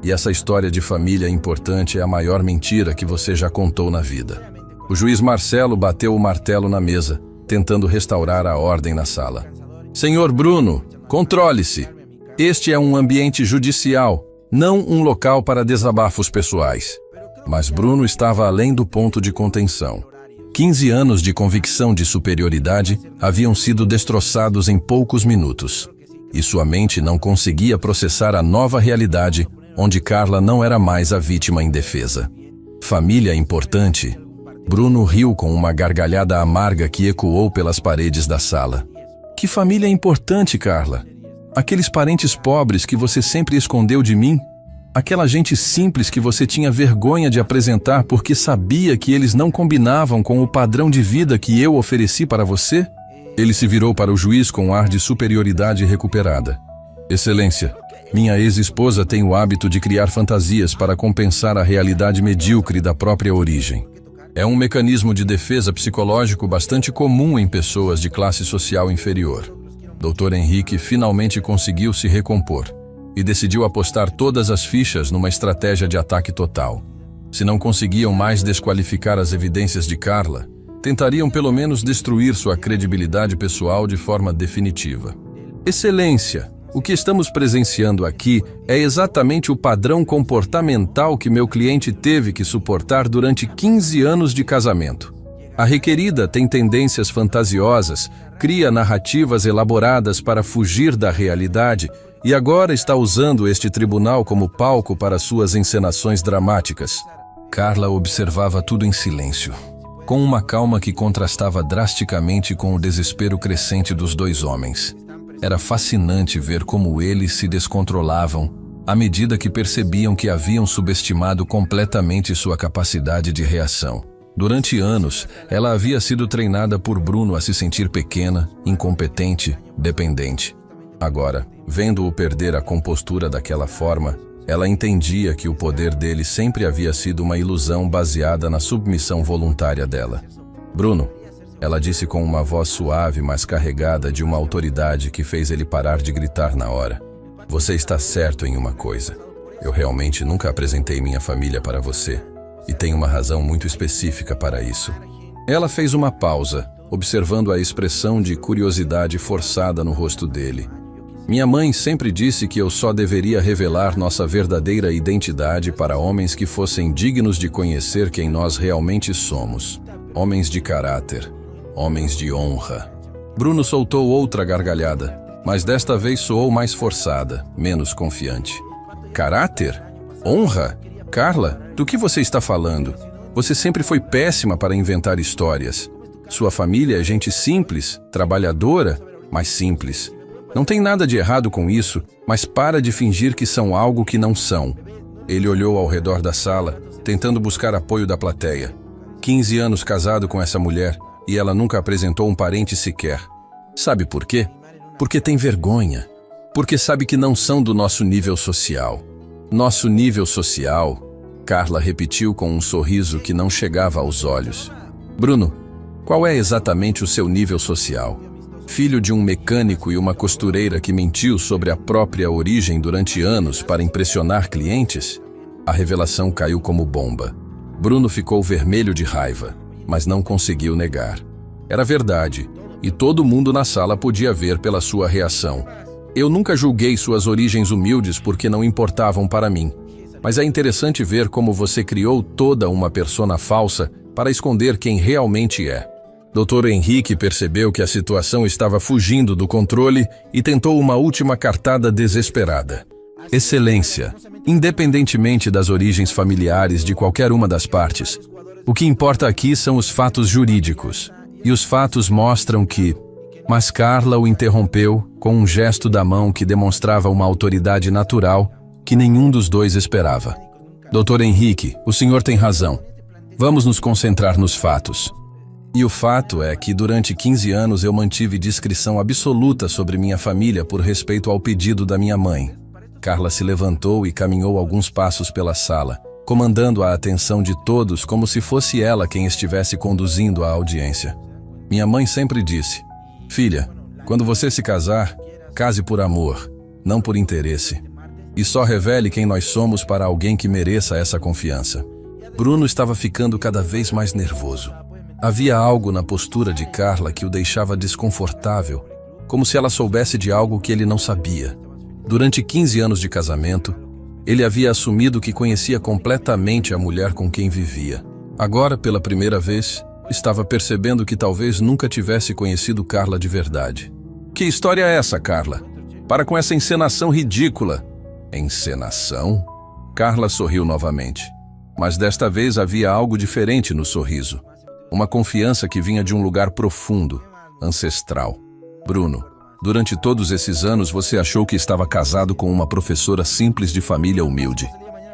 E essa história de família importante é a maior mentira que você já contou na vida. O juiz Marcelo bateu o martelo na mesa, tentando restaurar a ordem na sala. Senhor Bruno, controle-se. Este é um ambiente judicial, não um local para desabafos pessoais. Mas Bruno estava além do ponto de contenção. 15 anos de convicção de superioridade haviam sido destroçados em poucos minutos. E sua mente não conseguia processar a nova realidade onde Carla não era mais a vítima indefesa. Família importante. Bruno riu com uma gargalhada amarga que ecoou pelas paredes da sala. Que família importante, Carla? Aqueles parentes pobres que você sempre escondeu de mim? Aquela gente simples que você tinha vergonha de apresentar porque sabia que eles não combinavam com o padrão de vida que eu ofereci para você? Ele se virou para o juiz com um ar de superioridade recuperada. Excelência, minha ex-esposa tem o hábito de criar fantasias para compensar a realidade medíocre da própria origem. É um mecanismo de defesa psicológico bastante comum em pessoas de classe social inferior. Dr. Henrique finalmente conseguiu se recompor e decidiu apostar todas as fichas numa estratégia de ataque total. Se não conseguiam mais desqualificar as evidências de Carla, tentariam pelo menos destruir sua credibilidade pessoal de forma definitiva. Excelência, o que estamos presenciando aqui é exatamente o padrão comportamental que meu cliente teve que suportar durante 15 anos de casamento. A requerida tem tendências fantasiosas, cria narrativas elaboradas para fugir da realidade e agora está usando este tribunal como palco para suas encenações dramáticas. Carla observava tudo em silêncio, com uma calma que contrastava drasticamente com o desespero crescente dos dois homens. Era fascinante ver como eles se descontrolavam à medida que percebiam que haviam subestimado completamente sua capacidade de reação. Durante anos, ela havia sido treinada por Bruno a se sentir pequena, incompetente, dependente. Agora, vendo-o perder a compostura daquela forma, ela entendia que o poder dele sempre havia sido uma ilusão baseada na submissão voluntária dela. Bruno, ela disse com uma voz suave, mas carregada de uma autoridade que fez ele parar de gritar na hora. Você está certo em uma coisa. Eu realmente nunca apresentei minha família para você. E tem uma razão muito específica para isso. Ela fez uma pausa, observando a expressão de curiosidade forçada no rosto dele. Minha mãe sempre disse que eu só deveria revelar nossa verdadeira identidade para homens que fossem dignos de conhecer quem nós realmente somos. Homens de caráter, homens de honra. Bruno soltou outra gargalhada, mas desta vez soou mais forçada, menos confiante. Caráter? Honra? Carla, do que você está falando? Você sempre foi péssima para inventar histórias. Sua família é gente simples, trabalhadora, mas simples. Não tem nada de errado com isso, mas para de fingir que são algo que não são. Ele olhou ao redor da sala, tentando buscar apoio da plateia. 15 anos casado com essa mulher e ela nunca apresentou um parente sequer. Sabe por quê? Porque tem vergonha. Porque sabe que não são do nosso nível social. Nosso nível social, Carla repetiu com um sorriso que não chegava aos olhos. Bruno, qual é exatamente o seu nível social? Filho de um mecânico e uma costureira que mentiu sobre a própria origem durante anos para impressionar clientes? A revelação caiu como bomba. Bruno ficou vermelho de raiva, mas não conseguiu negar. Era verdade, e todo mundo na sala podia ver pela sua reação. Eu nunca julguei suas origens humildes porque não importavam para mim. Mas é interessante ver como você criou toda uma persona falsa para esconder quem realmente é. Dr. Henrique percebeu que a situação estava fugindo do controle e tentou uma última cartada desesperada. Excelência, independentemente das origens familiares de qualquer uma das partes, o que importa aqui são os fatos jurídicos. E os fatos mostram que... Mas Carla o interrompeu com um gesto da mão que demonstrava uma autoridade natural que nenhum dos dois esperava. Dr. Henrique, o senhor tem razão. Vamos nos concentrar nos fatos. E o fato é que durante 15 anos eu mantive discrição absoluta sobre minha família por respeito ao pedido da minha mãe. Carla se levantou e caminhou alguns passos pela sala, comandando a atenção de todos como se fosse ela quem estivesse conduzindo a audiência. Minha mãe sempre disse: filha, quando você se casar, case por amor, não por interesse. E só revele quem nós somos para alguém que mereça essa confiança. Bruno estava ficando cada vez mais nervoso. Havia algo na postura de Carla que o deixava desconfortável, como se ela soubesse de algo que ele não sabia. Durante 15 anos de casamento, ele havia assumido que conhecia completamente a mulher com quem vivia. Agora, pela primeira vez, estava percebendo que talvez nunca tivesse conhecido Carla de verdade. Que história é essa, Carla? Para com essa encenação ridícula. Encenação? Carla sorriu novamente. Mas desta vez havia algo diferente no sorriso. Uma confiança que vinha de um lugar profundo, ancestral. Bruno, durante todos esses anos você achou que estava casado com uma professora simples de família humilde.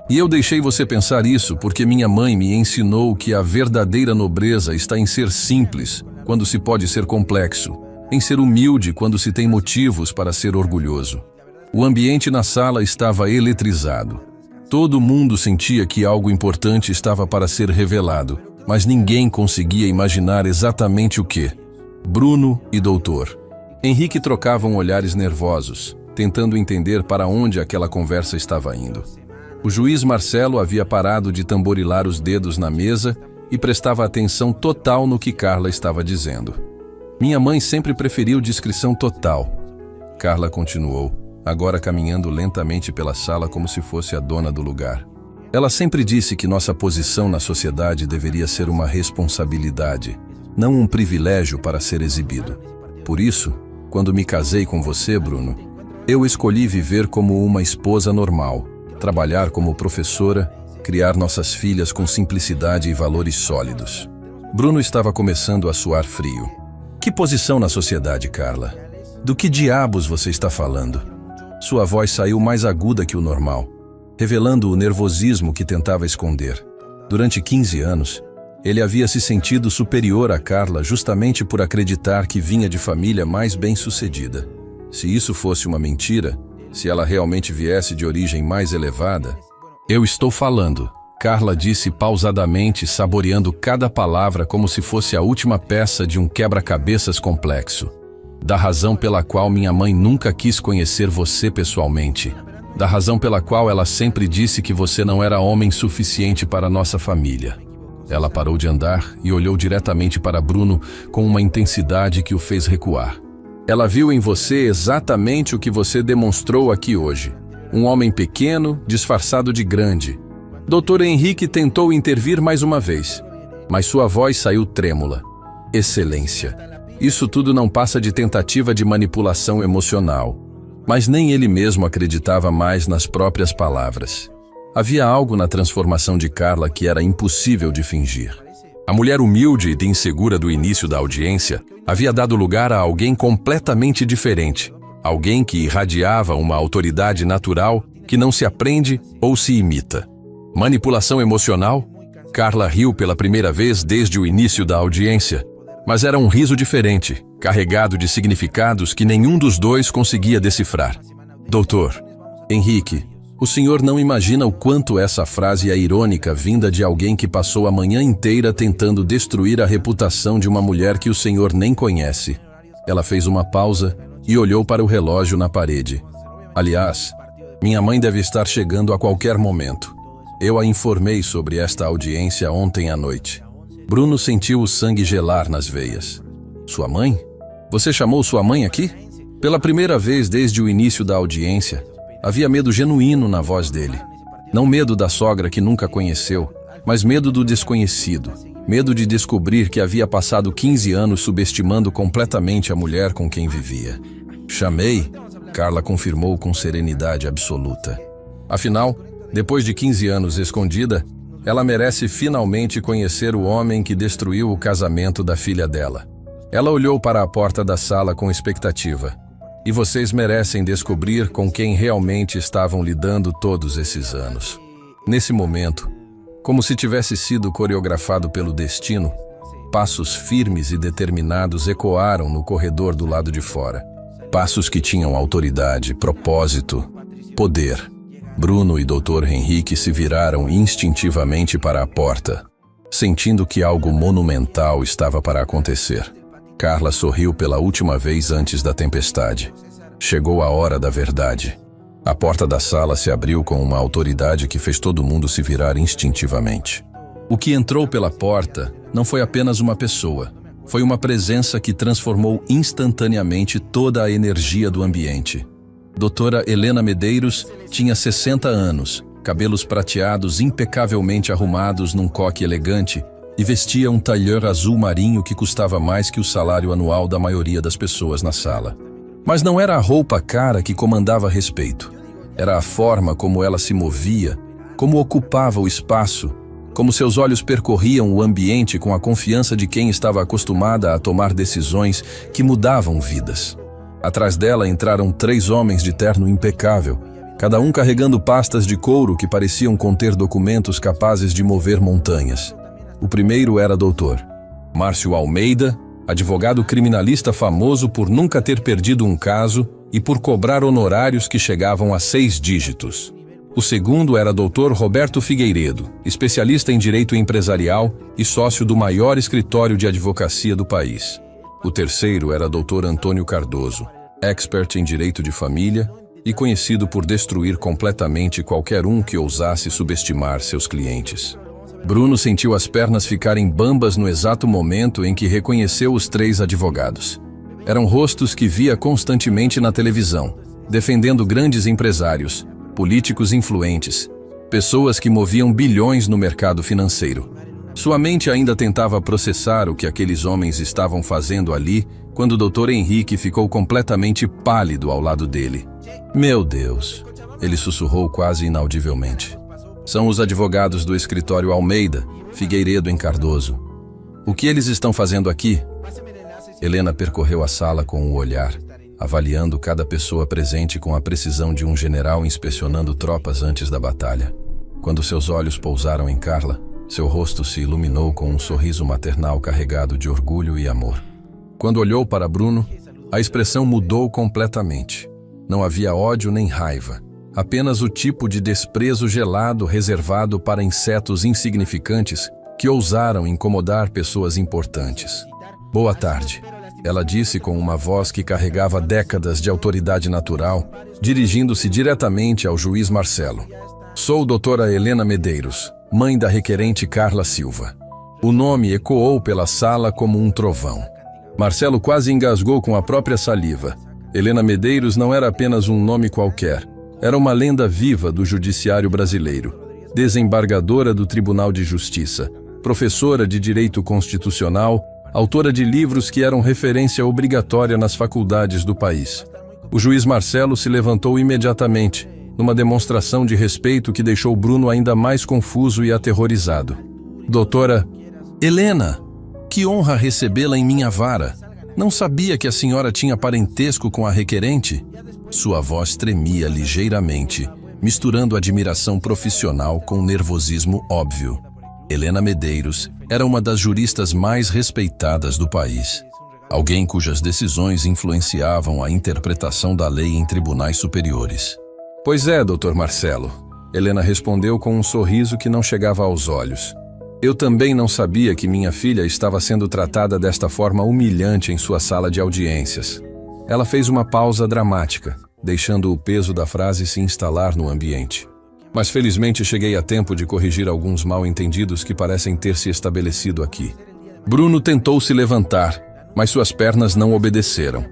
E eu deixei você pensar isso porque minha mãe me ensinou que a verdadeira nobreza está em ser simples, quando se pode ser complexo, em ser humilde quando se tem motivos para ser orgulhoso. O ambiente na sala estava eletrizado. Todo mundo sentia que algo importante estava para ser revelado, mas ninguém conseguia imaginar exatamente o que. Bruno e Doutor Henrique trocavam olhares nervosos, tentando entender para onde aquela conversa estava indo. O juiz Marcelo havia parado de tamborilar os dedos na mesa e prestava atenção total no que Carla estava dizendo. Minha mãe sempre preferiu discrição total. Carla continuou, agora caminhando lentamente pela sala como se fosse a dona do lugar. Ela sempre disse que nossa posição na sociedade deveria ser uma responsabilidade, não um privilégio para ser exibido. Por isso, quando me casei com você, Bruno, eu escolhi viver como uma esposa normal, trabalhar como professora, criar nossas filhas com simplicidade e valores sólidos. Bruno estava começando a suar frio. Que posição na sociedade, Carla? Do que diabos você está falando? Sua voz saiu mais aguda que o normal, revelando o nervosismo que tentava esconder. Durante 15 anos, ele havia se sentido superior a Carla justamente por acreditar que vinha de família mais bem-sucedida. Se isso fosse uma mentira, se ela realmente viesse de origem mais elevada... Eu estou falando, Carla disse pausadamente, saboreando cada palavra como se fosse a última peça de um quebra-cabeças complexo. Da razão pela qual minha mãe nunca quis conhecer você pessoalmente. Da razão pela qual ela sempre disse que você não era homem suficiente para nossa família. Ela parou de andar e olhou diretamente para Bruno com uma intensidade que o fez recuar. Ela viu em você exatamente o que você demonstrou aqui hoje. Um homem pequeno, disfarçado de grande. Dr. Henrique tentou intervir mais uma vez, mas sua voz saiu trêmula. Excelência, isso tudo não passa de tentativa de manipulação emocional. Mas nem ele mesmo acreditava mais nas próprias palavras. Havia algo na transformação de Carla que era impossível de fingir. A mulher humilde e insegura do início da audiência havia dado lugar a alguém completamente diferente. Alguém que irradiava uma autoridade natural que não se aprende ou se imita. Manipulação emocional? Carla riu pela primeira vez desde o início da audiência, mas era um riso diferente, carregado de significados que nenhum dos dois conseguia decifrar. Doutor Henrique, o senhor não imagina o quanto essa frase é irônica vinda de alguém que passou a manhã inteira tentando destruir a reputação de uma mulher que o senhor nem conhece. Ela fez uma pausa e olhou para o relógio na parede. Aliás, minha mãe deve estar chegando a qualquer momento. Eu a informei sobre esta audiência ontem à noite. Bruno sentiu o sangue gelar nas veias. Sua mãe? Você chamou sua mãe aqui? Pela primeira vez desde o início da audiência, havia medo genuíno na voz dele. Não medo da sogra que nunca conheceu, mas medo do desconhecido. Medo de descobrir que havia passado 15 anos subestimando completamente a mulher com quem vivia. Chamei, Carla confirmou com serenidade absoluta. Afinal, depois de 15 anos escondida, ela merece finalmente conhecer o homem que destruiu o casamento da filha dela. Ela olhou para a porta da sala com expectativa. E vocês merecem descobrir com quem realmente estavam lidando todos esses anos. Nesse momento, como se tivesse sido coreografado pelo destino, passos firmes e determinados ecoaram no corredor do lado de fora. Passos que tinham autoridade, propósito, poder. Bruno e Dr. Henrique se viraram instintivamente para a porta, sentindo que algo monumental estava para acontecer. Carla sorriu pela última vez antes da tempestade. Chegou a hora da verdade. A porta da sala se abriu com uma autoridade que fez todo mundo se virar instintivamente. O que entrou pela porta não foi apenas uma pessoa. Foi uma presença que transformou instantaneamente toda a energia do ambiente. Doutora Helena Medeiros tinha 60 anos, cabelos prateados impecavelmente arrumados num coque elegante e vestia um tailleur azul marinho que custava mais que o salário anual da maioria das pessoas na sala. Mas não era a roupa cara que comandava respeito. Era a forma como ela se movia, como ocupava o espaço, como seus olhos percorriam o ambiente com a confiança de quem estava acostumada a tomar decisões que mudavam vidas. Atrás dela entraram 3 homens de terno impecável, cada um carregando pastas de couro que pareciam conter documentos capazes de mover montanhas. O primeiro era Dr. Márcio Almeida, advogado criminalista famoso por nunca ter perdido um caso e por cobrar honorários que chegavam a 6 dígitos. O segundo era Dr. Roberto Figueiredo, especialista em direito empresarial e sócio do maior escritório de advocacia do país. O terceiro era Dr. Antônio Cardoso, expert em direito de família e conhecido por destruir completamente qualquer um que ousasse subestimar seus clientes. Bruno sentiu as pernas ficarem bambas no exato momento em que reconheceu os 3 advogados. Eram rostos que via constantemente na televisão, defendendo grandes empresários, políticos influentes, pessoas que moviam bilhões no mercado financeiro. Sua mente ainda tentava processar o que aqueles homens estavam fazendo ali, quando o Dr. Henrique ficou completamente pálido ao lado dele. Meu Deus, ele sussurrou quase inaudivelmente. São os advogados do escritório Almeida, Figueiredo em Cardoso. O que eles estão fazendo aqui? Helena percorreu a sala com o olhar, avaliando cada pessoa presente com a precisão de um general inspecionando tropas antes da batalha. Quando seus olhos pousaram em Carla, seu rosto se iluminou com um sorriso maternal carregado de orgulho e amor. Quando olhou para Bruno, a expressão mudou completamente. Não havia ódio nem raiva. Apenas o tipo de desprezo gelado reservado para insetos insignificantes que ousaram incomodar pessoas importantes. Boa tarde, ela disse com uma voz que carregava décadas de autoridade natural, dirigindo-se diretamente ao juiz Marcelo. Sou doutora Helena Medeiros, mãe da requerente Carla Silva. O nome ecoou pela sala como um trovão. Marcelo quase engasgou com a própria saliva. Helena Medeiros não era apenas um nome qualquer. Era uma lenda viva do judiciário brasileiro, desembargadora do Tribunal de Justiça, professora de Direito Constitucional, autora de livros que eram referência obrigatória nas faculdades do país. O juiz Marcelo se levantou imediatamente, numa demonstração de respeito que deixou Bruno ainda mais confuso e aterrorizado. Doutora Helena, que honra recebê-la em minha vara. Não sabia que a senhora tinha parentesco com a requerente? Sua voz tremia ligeiramente, misturando admiração profissional com nervosismo óbvio. Helena Medeiros era uma das juristas mais respeitadas do país. Alguém cujas decisões influenciavam a interpretação da lei em tribunais superiores. Pois é, Dr. Marcelo. Helena respondeu com um sorriso que não chegava aos olhos. Eu também não sabia que minha filha estava sendo tratada desta forma humilhante em sua sala de audiências. Ela fez uma pausa dramática, deixando o peso da frase se instalar no ambiente. Mas felizmente cheguei a tempo de corrigir alguns mal-entendidos que parecem ter se estabelecido aqui. Bruno tentou se levantar, mas suas pernas não obedeceram.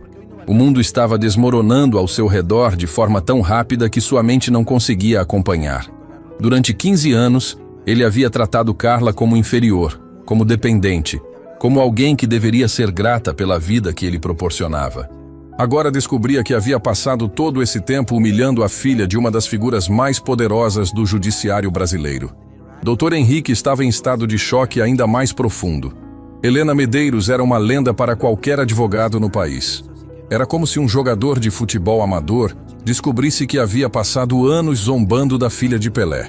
O mundo estava desmoronando ao seu redor de forma tão rápida que sua mente não conseguia acompanhar. Durante 15 anos, ele havia tratado Carla como inferior, como dependente, como alguém que deveria ser grata pela vida que ele proporcionava. Agora descobria que havia passado todo esse tempo humilhando a filha de uma das figuras mais poderosas do judiciário brasileiro. Dr. Henrique estava em estado de choque ainda mais profundo. Helena Medeiros era uma lenda para qualquer advogado no país. Era como se um jogador de futebol amador descobrisse que havia passado anos zombando da filha de Pelé.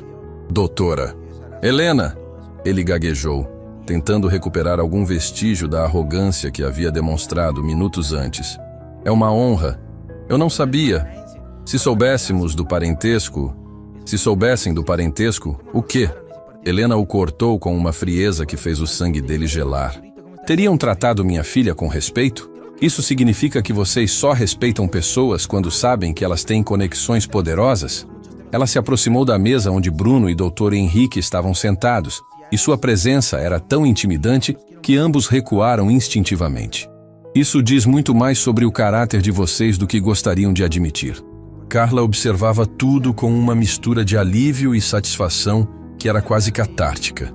Doutora. Helena! Ele gaguejou, tentando recuperar algum vestígio da arrogância que havia demonstrado minutos antes. É uma honra. Eu não sabia. Se soubessem do parentesco, o quê? Helena o cortou com uma frieza que fez o sangue dele gelar. Teriam tratado minha filha com respeito? Isso significa que vocês só respeitam pessoas quando sabem que elas têm conexões poderosas? Ela se aproximou da mesa onde Bruno e Dr. Henrique estavam sentados, e sua presença era tão intimidante que ambos recuaram instintivamente. Isso diz muito mais sobre o caráter de vocês do que gostariam de admitir. Carla observava tudo com uma mistura de alívio e satisfação que era quase catártica.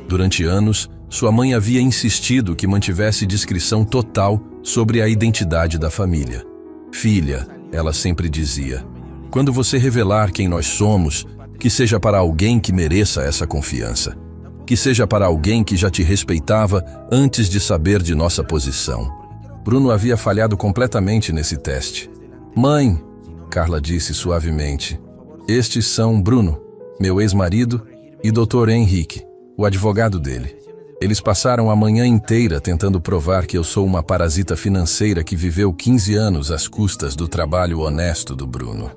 Durante anos, sua mãe havia insistido que mantivesse discrição total sobre a identidade da família. Filha, ela sempre dizia, quando você revelar quem nós somos, que seja para alguém que mereça essa confiança. Que seja para alguém que já te respeitava antes de saber de nossa posição. Bruno havia falhado completamente nesse teste. Mãe, Carla disse suavemente, estes são Bruno, meu ex-marido, e Dr. Henrique, o advogado dele. Eles passaram a manhã inteira tentando provar que eu sou uma parasita financeira que viveu 15 anos às custas do trabalho honesto do Bruno.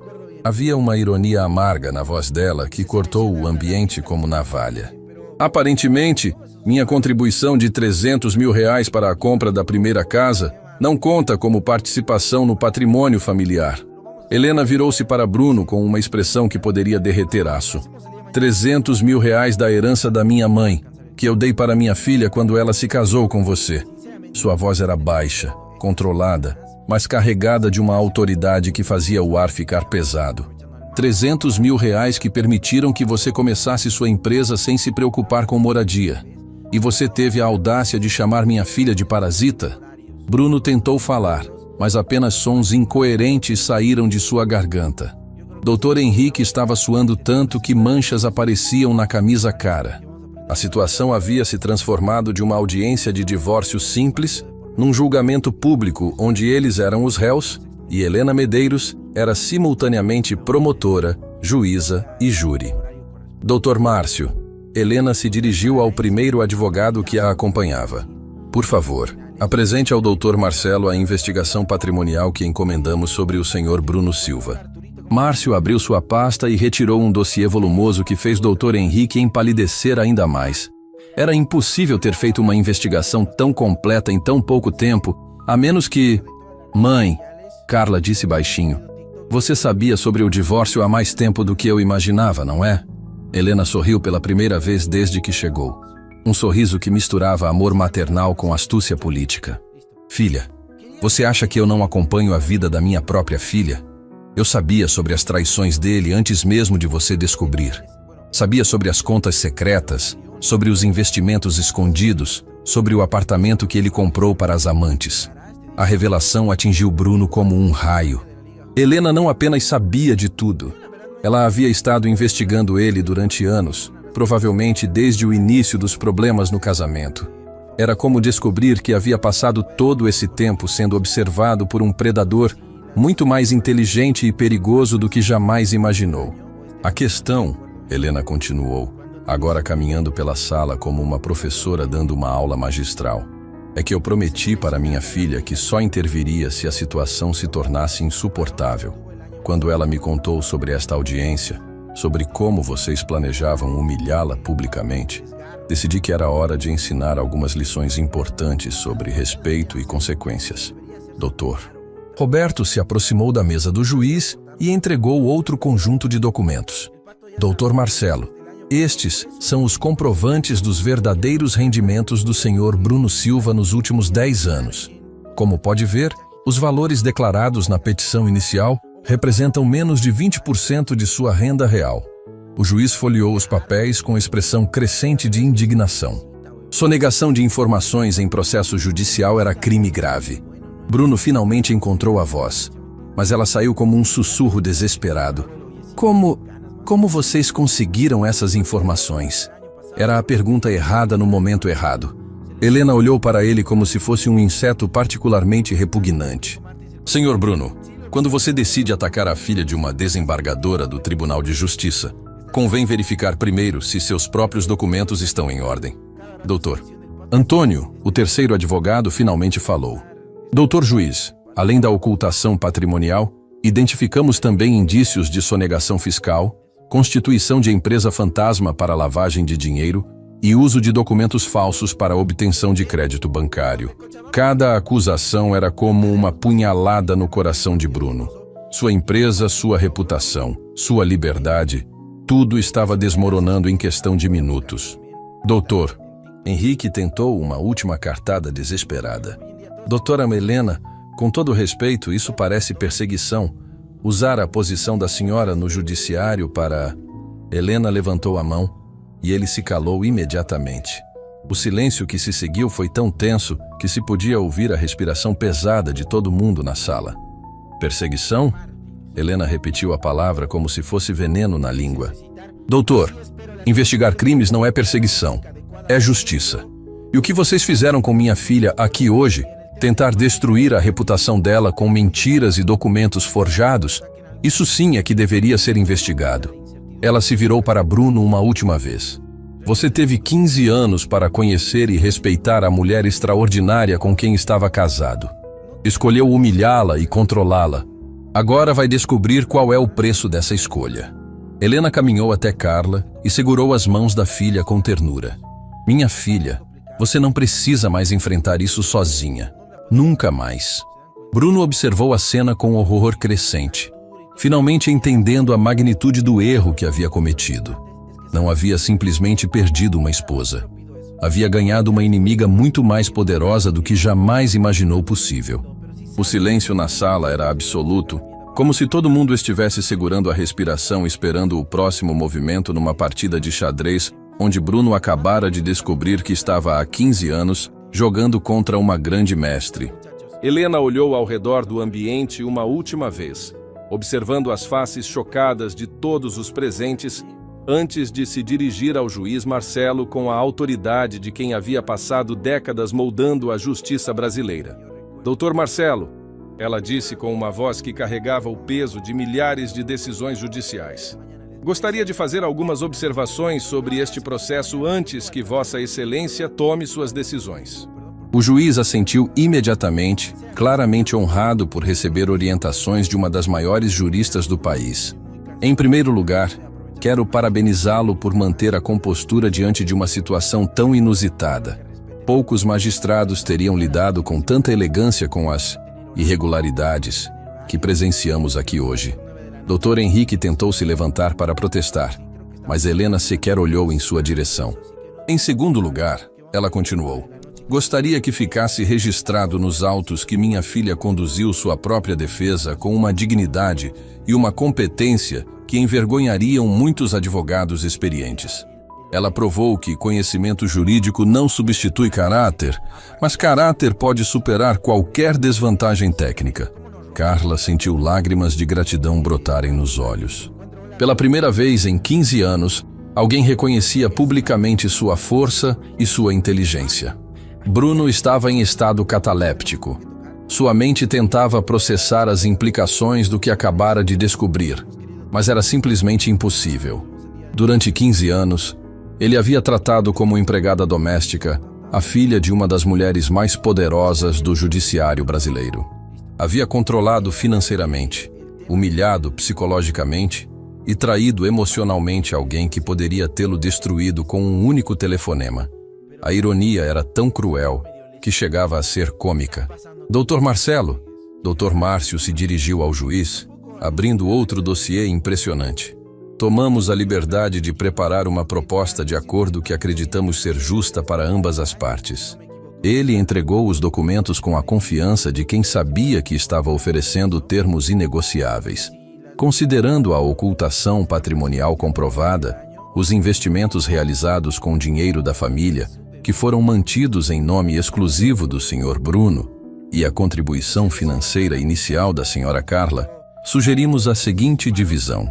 Havia uma ironia amarga na voz dela que cortou o ambiente como navalha. Aparentemente, minha contribuição de R$300 mil para a compra da primeira casa não conta como participação no patrimônio familiar. Helena virou-se para Bruno com uma expressão que poderia derreter aço. R$300 mil da herança da minha mãe, que eu dei para minha filha quando ela se casou com você. Sua voz era baixa, controlada, mas carregada de uma autoridade que fazia o ar ficar pesado. R$300 mil que permitiram que você começasse sua empresa sem se preocupar com moradia. E você teve a audácia de chamar minha filha de parasita? Bruno tentou falar, mas apenas sons incoerentes saíram de sua garganta. Dr. Henrique estava suando tanto que manchas apareciam na camisa cara. A situação havia se transformado de uma audiência de divórcio simples num julgamento público onde eles eram os réus e Helena Medeiros era simultaneamente promotora, juíza e júri. Dr. Márcio, Helena se dirigiu ao primeiro advogado que a acompanhava. Por favor, apresente ao Dr. Marcelo a investigação patrimonial que encomendamos sobre o Sr. Bruno Silva. Márcio abriu sua pasta e retirou um dossiê volumoso que fez Dr. Henrique empalidecer ainda mais. Era impossível ter feito uma investigação tão completa em tão pouco tempo, a menos que... Mãe, Carla disse baixinho, você sabia sobre o divórcio há mais tempo do que eu imaginava, não é? Helena sorriu pela primeira vez desde que chegou. Um sorriso que misturava amor maternal com astúcia política. Filha, você acha que eu não acompanho a vida da minha própria filha? Eu sabia sobre as traições dele antes mesmo de você descobrir. Sabia sobre as contas secretas, sobre os investimentos escondidos, sobre o apartamento que ele comprou para as amantes. A revelação atingiu Bruno como um raio. Helena não apenas sabia de tudo. Ela havia estado investigando ele durante anos, provavelmente desde o início dos problemas no casamento. Era como descobrir que havia passado todo esse tempo sendo observado por um predador muito mais inteligente e perigoso do que jamais imaginou. A questão, Helena continuou, agora caminhando pela sala como uma professora dando uma aula magistral, é que eu prometi para minha filha que só interviria se a situação se tornasse insuportável. Quando ela me contou sobre esta audiência, sobre como vocês planejavam humilhá-la publicamente, decidi que era hora de ensinar algumas lições importantes sobre respeito e consequências. Doutor. Roberto se aproximou da mesa do juiz e entregou outro conjunto de documentos. Dr. Marcelo, estes são os comprovantes dos verdadeiros rendimentos do Sr. Bruno Silva nos últimos 10 anos. Como pode ver, os valores declarados na petição inicial representam menos de 20% de sua renda real. O juiz folheou os papéis com expressão crescente de indignação. Sonegação de informações em processo judicial era crime grave. Bruno finalmente encontrou a voz, mas ela saiu como um sussurro desesperado. Como vocês conseguiram essas informações? Era a pergunta errada no momento errado. Helena olhou para ele como se fosse um inseto particularmente repugnante. Senhor Bruno, quando você decide atacar a filha de uma desembargadora do Tribunal de Justiça, convém verificar primeiro se seus próprios documentos estão em ordem. Doutor. Antônio, o terceiro advogado, finalmente falou. Doutor juiz, além da ocultação patrimonial, identificamos também indícios de sonegação fiscal, constituição de empresa fantasma para lavagem de dinheiro e uso de documentos falsos para obtenção de crédito bancário. Cada acusação era como uma punhalada no coração de Bruno. Sua empresa, sua reputação, sua liberdade, tudo estava desmoronando em questão de minutos. Doutor, Henrique tentou uma última cartada desesperada. Doutora Helena, com todo respeito, isso parece perseguição. Usar a posição da senhora no judiciário para... Helena levantou a mão e ele se calou imediatamente. O silêncio que se seguiu foi tão tenso que se podia ouvir a respiração pesada de todo mundo na sala. Perseguição? Helena repetiu a palavra como se fosse veneno na língua. Doutor, investigar crimes não é perseguição, é justiça. E o que vocês fizeram com minha filha aqui hoje, tentar destruir a reputação dela com mentiras e documentos forjados, isso sim é que deveria ser investigado. Ela se virou para Bruno uma última vez. Você teve 15 anos para conhecer e respeitar a mulher extraordinária com quem estava casado. Escolheu humilhá-la e controlá-la. Agora vai descobrir qual é o preço dessa escolha. Helena caminhou até Carla e segurou as mãos da filha com ternura. Minha filha, você não precisa mais enfrentar isso sozinha. Nunca mais. Bruno observou a cena com horror crescente, finalmente entendendo a magnitude do erro que havia cometido. Não havia simplesmente perdido uma esposa. Havia ganhado uma inimiga muito mais poderosa do que jamais imaginou possível. O silêncio na sala era absoluto, como se todo mundo estivesse segurando a respiração esperando o próximo movimento numa partida de xadrez onde Bruno acabara de descobrir que estava há 15 anos jogando contra uma grande mestre. Helena olhou ao redor do ambiente uma última vez, observando as faces chocadas de todos os presentes, antes de se dirigir ao juiz Marcelo com a autoridade de quem havia passado décadas moldando a justiça brasileira. Doutor Marcelo, ela disse com uma voz que carregava o peso de milhares de decisões judiciais. Gostaria de fazer algumas observações sobre este processo antes que Vossa Excelência tome suas decisões. O juiz assentiu imediatamente, claramente honrado por receber orientações de uma das maiores juristas do país. Em primeiro lugar, quero parabenizá-lo por manter a compostura diante de uma situação tão inusitada. Poucos magistrados teriam lidado com tanta elegância com as irregularidades que presenciamos aqui hoje. Dr. Henrique tentou se levantar para protestar, mas Helena sequer olhou em sua direção. Em segundo lugar, ela continuou. Gostaria que ficasse registrado nos autos que minha filha conduziu sua própria defesa com uma dignidade e uma competência que envergonhariam muitos advogados experientes. Ela provou que conhecimento jurídico não substitui caráter, mas caráter pode superar qualquer desvantagem técnica. Carla sentiu lágrimas de gratidão brotarem nos olhos. Pela primeira vez em 15 anos, alguém reconhecia publicamente sua força e sua inteligência. Bruno estava em estado cataléptico. Sua mente tentava processar as implicações do que acabara de descobrir, mas era simplesmente impossível. Durante 15 anos, ele havia tratado como empregada doméstica a filha de uma das mulheres mais poderosas do judiciário brasileiro. Havia controlado financeiramente, humilhado psicologicamente e traído emocionalmente alguém que poderia tê-lo destruído com um único telefonema. A ironia era tão cruel que chegava a ser cômica. Doutor Marcelo, Dr. Márcio se dirigiu ao juiz, abrindo outro dossiê impressionante. Tomamos a liberdade de preparar uma proposta de acordo que acreditamos ser justa para ambas as partes. Ele entregou os documentos com a confiança de quem sabia que estava oferecendo termos inegociáveis. Considerando a ocultação patrimonial comprovada, os investimentos realizados com dinheiro da família, que foram mantidos em nome exclusivo do Sr. Bruno, e a contribuição financeira inicial da Sra. Carla, sugerimos a seguinte divisão.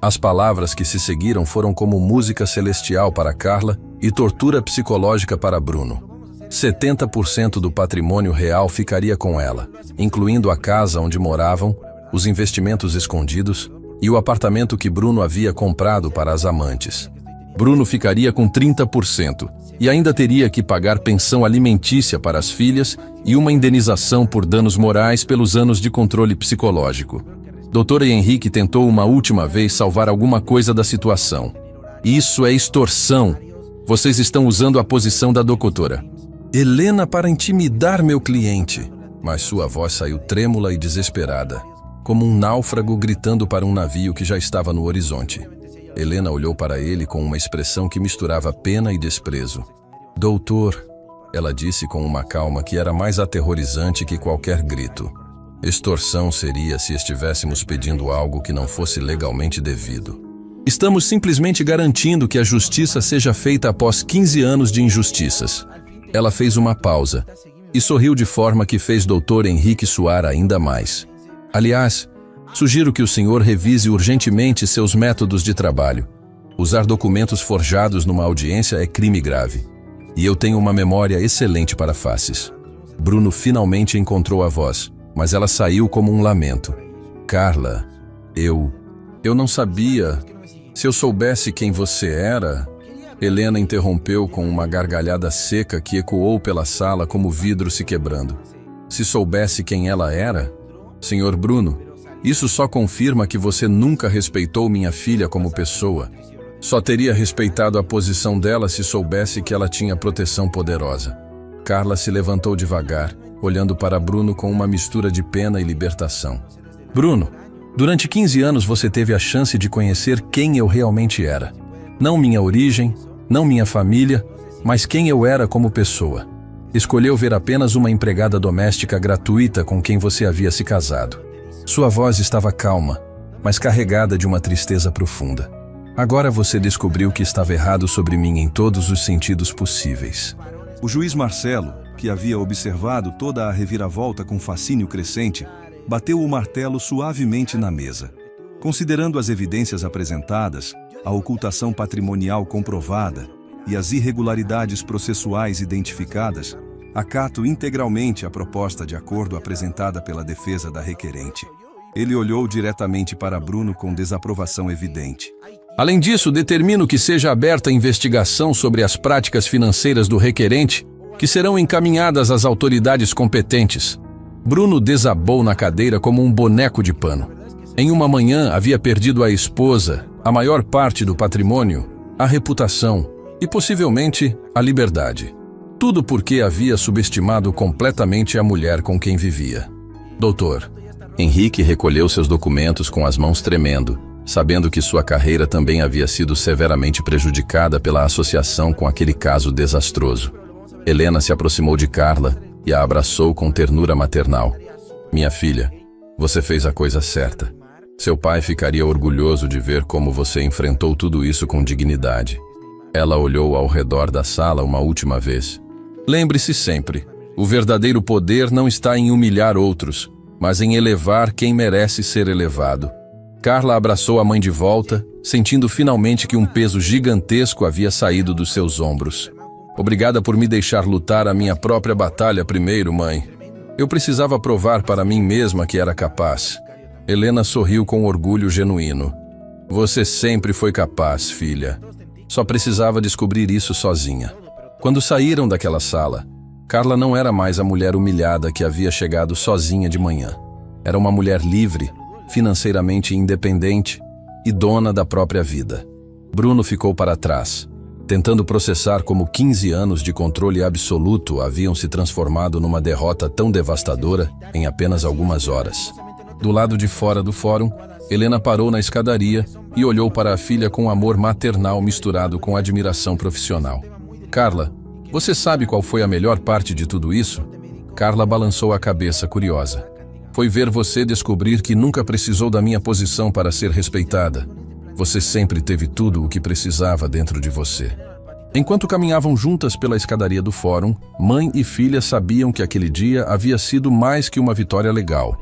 As palavras que se seguiram foram como música celestial para Carla e tortura psicológica para Bruno. 70% do patrimônio real ficaria com ela, incluindo a casa onde moravam, os investimentos escondidos e o apartamento que Bruno havia comprado para as amantes. Bruno ficaria com 30% e ainda teria que pagar pensão alimentícia para as filhas e uma indenização por danos morais pelos anos de controle psicológico. Dr. Henrique tentou uma última vez salvar alguma coisa da situação. Isso é extorsão. Vocês estão usando a posição da doutora Helena para intimidar meu cliente. Mas sua voz saiu trêmula e desesperada, como um náufrago gritando para um navio que já estava no horizonte. Helena olhou para ele com uma expressão que misturava pena e desprezo. Doutor, ela disse com uma calma que era mais aterrorizante que qualquer grito. Extorsão seria se estivéssemos pedindo algo que não fosse legalmente devido. Estamos simplesmente garantindo que a justiça seja feita após 15 anos de injustiças. Ela fez uma pausa e sorriu de forma que fez Dr. Henrique suar ainda mais. Aliás, sugiro que o senhor revise urgentemente seus métodos de trabalho. Usar documentos forjados numa audiência é crime grave. E eu tenho uma memória excelente para faces. Bruno finalmente encontrou a voz, mas ela saiu como um lamento. Carla, eu não sabia. Se eu soubesse quem você era... Helena interrompeu com uma gargalhada seca que ecoou pela sala como vidro se quebrando. Se soubesse quem ela era? Senhor Bruno, isso só confirma que você nunca respeitou minha filha como pessoa. Só teria respeitado a posição dela se soubesse que ela tinha proteção poderosa. Carla se levantou devagar, olhando para Bruno com uma mistura de pena e libertação. Bruno, durante 15 anos você teve a chance de conhecer quem eu realmente era. Não minha origem, não minha família, mas quem eu era como pessoa. Escolheu ver apenas uma empregada doméstica gratuita com quem você havia se casado. Sua voz estava calma, mas carregada de uma tristeza profunda. Agora você descobriu que estava errado sobre mim em todos os sentidos possíveis. O juiz Marcelo, que havia observado toda a reviravolta com fascínio crescente, bateu o martelo suavemente na mesa. Considerando as evidências apresentadas, a ocultação patrimonial comprovada e as irregularidades processuais identificadas, acato integralmente a proposta de acordo apresentada pela defesa da requerente. Ele olhou diretamente para Bruno com desaprovação evidente. Além disso, determino que seja aberta a investigação sobre as práticas financeiras do requerente, que serão encaminhadas às autoridades competentes. Bruno desabou na cadeira como um boneco de pano. Em uma manhã havia perdido a esposa, a maior parte do patrimônio, a reputação e possivelmente a liberdade. Tudo porque havia subestimado completamente a mulher com quem vivia. Doutor, Henrique recolheu seus documentos com as mãos tremendo, sabendo que sua carreira também havia sido severamente prejudicada pela associação com aquele caso desastroso. Helena se aproximou de Carla e a abraçou com ternura maternal. Minha filha, você fez a coisa certa. Seu pai ficaria orgulhoso de ver como você enfrentou tudo isso com dignidade. Ela olhou ao redor da sala uma última vez. Lembre-se sempre, o verdadeiro poder não está em humilhar outros, mas em elevar quem merece ser elevado. Carla abraçou a mãe de volta, sentindo finalmente que um peso gigantesco havia saído dos seus ombros. Obrigada por me deixar lutar a minha própria batalha primeiro, mãe. Eu precisava provar para mim mesma que era capaz. Helena sorriu com orgulho genuíno. Você sempre foi capaz, filha. Só precisava descobrir isso sozinha. Quando saíram daquela sala, Carla não era mais a mulher humilhada que havia chegado sozinha de manhã. Era uma mulher livre, financeiramente independente e dona da própria vida. Bruno ficou para trás, tentando processar como 15 anos de controle absoluto haviam se transformado numa derrota tão devastadora em apenas algumas horas. Do lado de fora do fórum, Helena parou na escadaria e olhou para a filha com amor maternal misturado com admiração profissional. Carla, Você sabe qual foi a melhor parte de tudo isso? Carla balançou a cabeça, curiosa. Foi ver você descobrir que nunca precisou da minha posição para ser respeitada. Você sempre teve tudo o que precisava dentro de você. Enquanto caminhavam juntas pela escadaria do fórum, mãe e filha sabiam que aquele dia havia sido mais que uma vitória legal.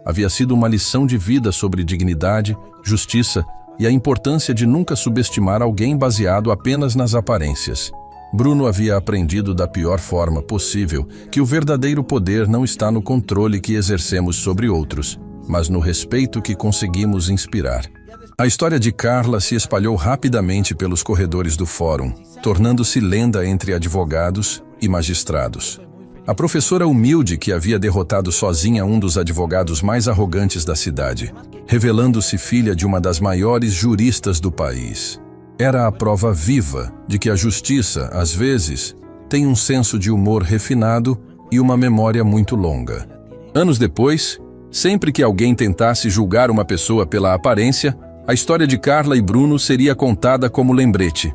Havia sido uma lição de vida sobre dignidade, justiça e a importância de nunca subestimar alguém baseado apenas nas aparências. Bruno havia aprendido da pior forma possível que o verdadeiro poder não está no controle que exercemos sobre outros, mas no respeito que conseguimos inspirar. A história de Carla se espalhou rapidamente pelos corredores do fórum, tornando-se lenda entre advogados e magistrados. A professora humilde que havia derrotado sozinha um dos advogados mais arrogantes da cidade, revelando-se filha de uma das maiores juristas do país. Era a prova viva de que a justiça, às vezes, tem um senso de humor refinado e uma memória muito longa. Anos depois, sempre que alguém tentasse julgar uma pessoa pela aparência, a história de Carla e Bruno seria contada como lembrete.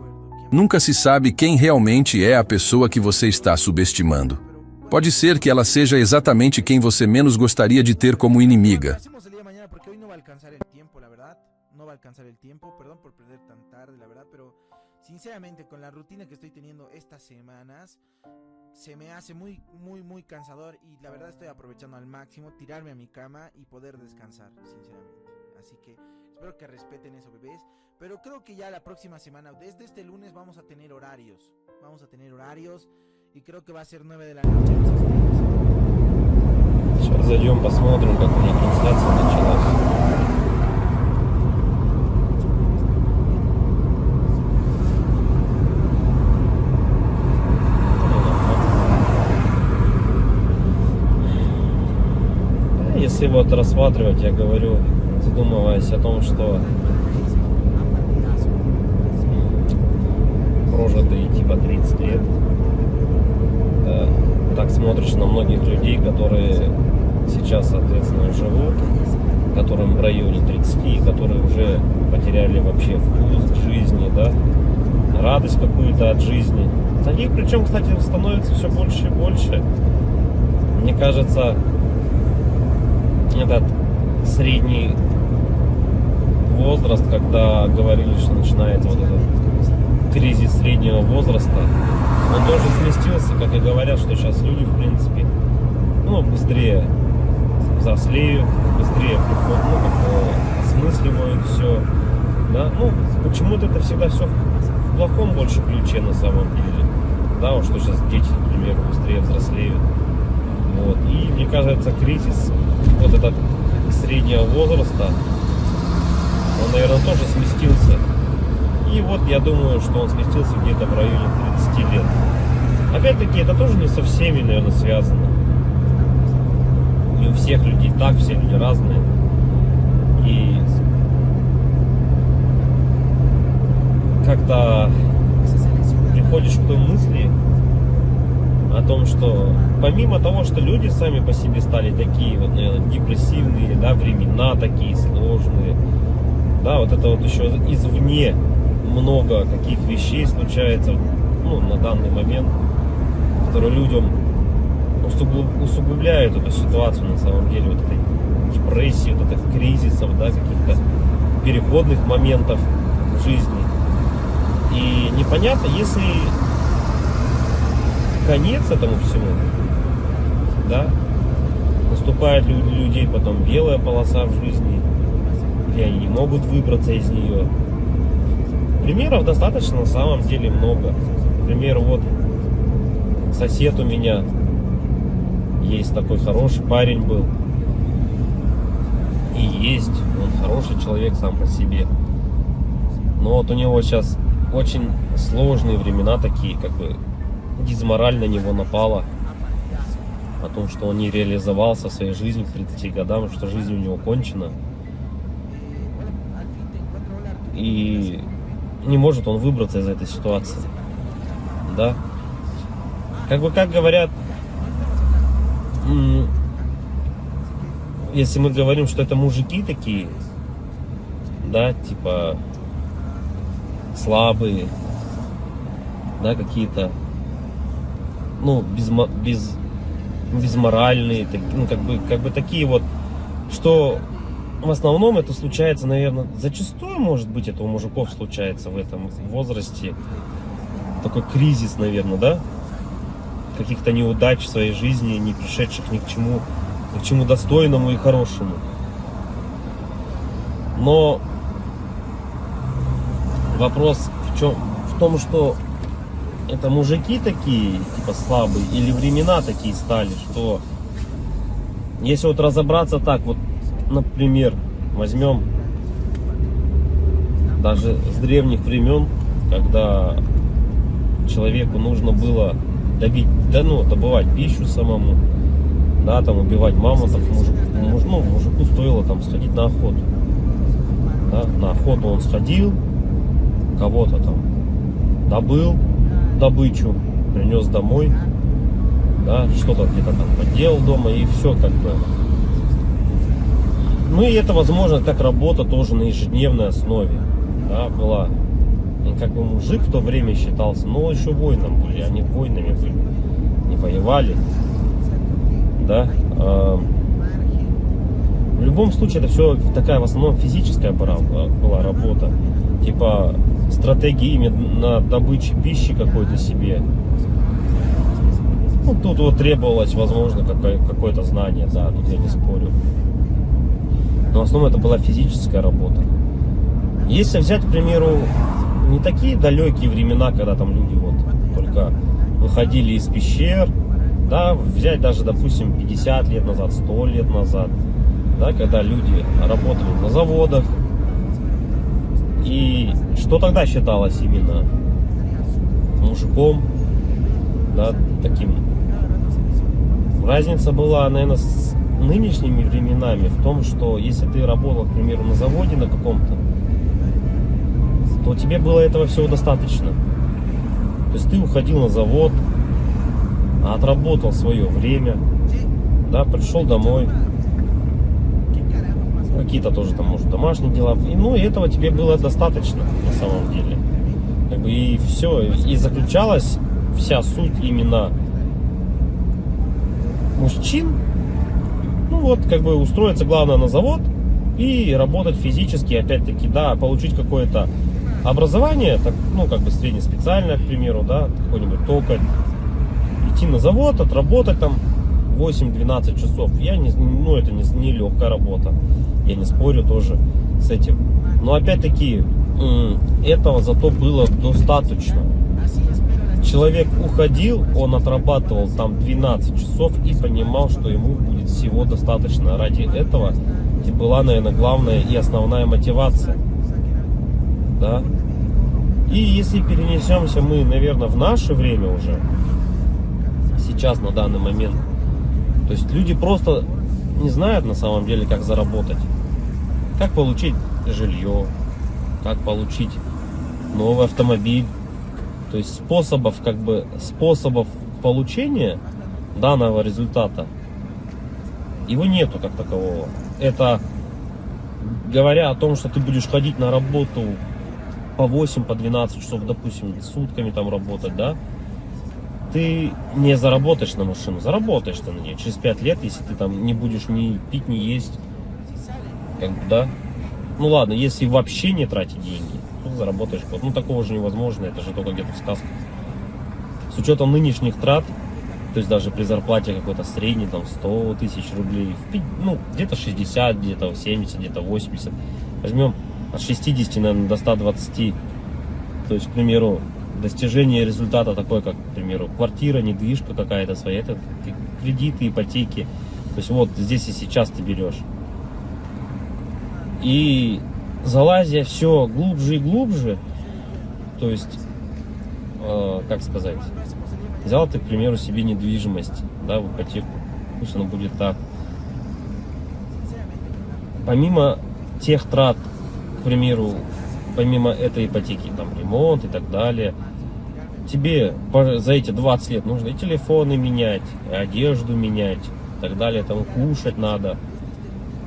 Nunca se sabe quem realmente é a pessoa que você está subestimando. Pode ser que ela seja exatamente quem você menos gostaria de ter como inimiga. Sinceramente, con la rutina que estoy teniendo estas semanas, se me hace muy cansador y la verdad estoy aprovechando al máximo tirarme a mi cama y poder descansar, sinceramente. Así que espero que respeten eso, bebés. Pero creo que ya la próxima semana, desde este lunes, vamos a tener horarios. Y creo que va a ser 9 de la noche. Сейчас зайдем, посмотрим, как у них трансляция началась. Если вот рассматривать, я говорю, задумываясь о том, что прожитые типа 30 лет, так смотришь на многих людей, которые сейчас, соответственно, живут, которым в районе 30, которые уже потеряли вообще вкус к жизни, да, радость какую-то от жизни. Таких, причем, кстати, становится все больше и больше. Мне кажется, этот средний возраст, когда говорили, что начинается вот этот кризис среднего возраста, он тоже сместился, как и говорят, что сейчас люди, в принципе, быстрее взрослеют, быстрее осмысливают все, да, почему-то это всегда все в плохом больше ключе на самом деле, да, вот что сейчас дети, например, быстрее взрослеют, вот, и мне кажется, кризис вот этот среднего возраста, он, наверное, тоже сместился. И вот я думаю, что он сместился где-то в районе 30 лет. Опять-таки, это тоже не со всеми, наверное, связано. Не у всех людей так, все люди разные. И когда приходишь к той мысли о том, что помимо того, что люди сами по себе стали такие вот, наверное, депрессивные, да, времена такие сложные, да, вот это вот еще извне много каких вещей случается, на данный момент, которые людям усугубляют эту ситуацию на самом деле, вот этой депрессии, вот этих кризисов, да, каких-то переходных моментов в жизни. И непонятно, если конец этому всему, да, наступает у людей потом белая полоса в жизни, и они не могут выбраться из нее. Примеров достаточно на самом деле много. Например, вот сосед у меня есть такой хороший парень был. И есть, он хороший человек сам по себе. Но вот у него сейчас очень сложные времена такие, как бы дизмораль на него напала. О том, что он не реализовался в своей жизни к 30 годам, что жизнь у него кончена. И не может он выбраться из этой ситуации. Да? Как говорят, если мы говорим, что это мужики такие, да, типа слабые, да, какие-то ну, безморальные, ну, как бы такие вот, что в основном это случается, наверное, зачастую, может быть, это у мужиков случается в этом возрасте, такой кризис, наверное, да, каких-то неудач в своей жизни, не пришедших ни к чему достойному и хорошему. Но вопрос в том, что это мужики такие, типа, слабые, или времена такие стали, что если вот разобраться так, вот, например, возьмем даже с древних времен, когда человеку нужно было добывать пищу самому, да, там убивать мамонтов, мужику стоило там сходить на охоту. Да, на охоту он сходил, кого-то там добыл добычу, принес домой, да, что-то где-то там поделал дома, и все как бы. Ну и это, возможно, как работа тоже на ежедневной основе, да, была. И как бы мужик в то время считался, но еще воином были, они воинами были, не воевали, да. В любом случае это все такая в основном физическая была работа, типа стратегии именно добычи пищи какой-то себе. Ну, тут вот требовалось, возможно, какое-то знание, да, тут я не спорю. Но в основном это была физическая работа. Если взять, к примеру, не такие далекие времена, когда там люди вот только выходили из пещер, да, взять даже, допустим, 50 лет назад, 100 лет назад, да, когда люди работали на заводах, и что тогда считалось именно мужиком, да, таким. Разница была, наверное, с нынешними временами в том, что если ты работал, к примеру, на заводе на каком-то, то тебе было этого всего достаточно. То есть ты уходил на завод, отработал свое время, да, пришел домой, какие-то тоже там, может, домашние дела, и, ну, и этого тебе было достаточно на самом деле. Как бы и все, и заключалась вся суть именно мужчин, ну вот, как бы устроиться, главное, на завод и работать физически, опять-таки, да, получить какое-то образование, так, ну, как бы среднеспециальное, к примеру, да, какой-нибудь токарь, идти на завод, отработать там 8-12 часов. Ну, это не легкая работа, я не спорю тоже с этим. Но опять-таки, этого зато было достаточно. Человек уходил, он отрабатывал там 12 часов и понимал, что ему будет всего достаточно. Ради этого и была, наверное, главная и основная мотивация. Да? И если перенесемся мы, наверное, в наше время уже, сейчас, на данный момент, то есть люди просто не знают на самом деле, как заработать, как получить жилье, как получить новый автомобиль. То есть способов получения данного результата его нету как такового. Это говоря о том, что ты будешь ходить на работу по 8, по 12 часов, допустим, сутками там работать, да, ты не заработаешь на машину, заработаешь ты на нее через 5 лет, если ты там не будешь ни пить, ни есть, как бы, да. Ну ладно, если вообще не тратить деньги, то заработаешь год. Ну такого же невозможно, это же только где-то в сказках. С учетом нынешних трат, то есть даже при зарплате какой-то средней, там 100 тысяч рублей, ну где-то 60, где-то 70, где-то 80, возьмем от 60, наверное, до 120, то есть, к примеру, достижение результата такой, как, к примеру, квартира, недвижка какая-то своя, это кредиты, ипотеки, то есть вот здесь и сейчас ты берешь. И залазя все глубже и глубже, то есть, как сказать, взял ты, к примеру, себе недвижимость, да, в ипотеку, пусть оно будет так. Помимо тех трат, к примеру, помимо этой ипотеки, там, ремонт и так далее, тебе за эти 20 лет нужно и телефоны менять, и одежду менять, и так далее, там, кушать надо.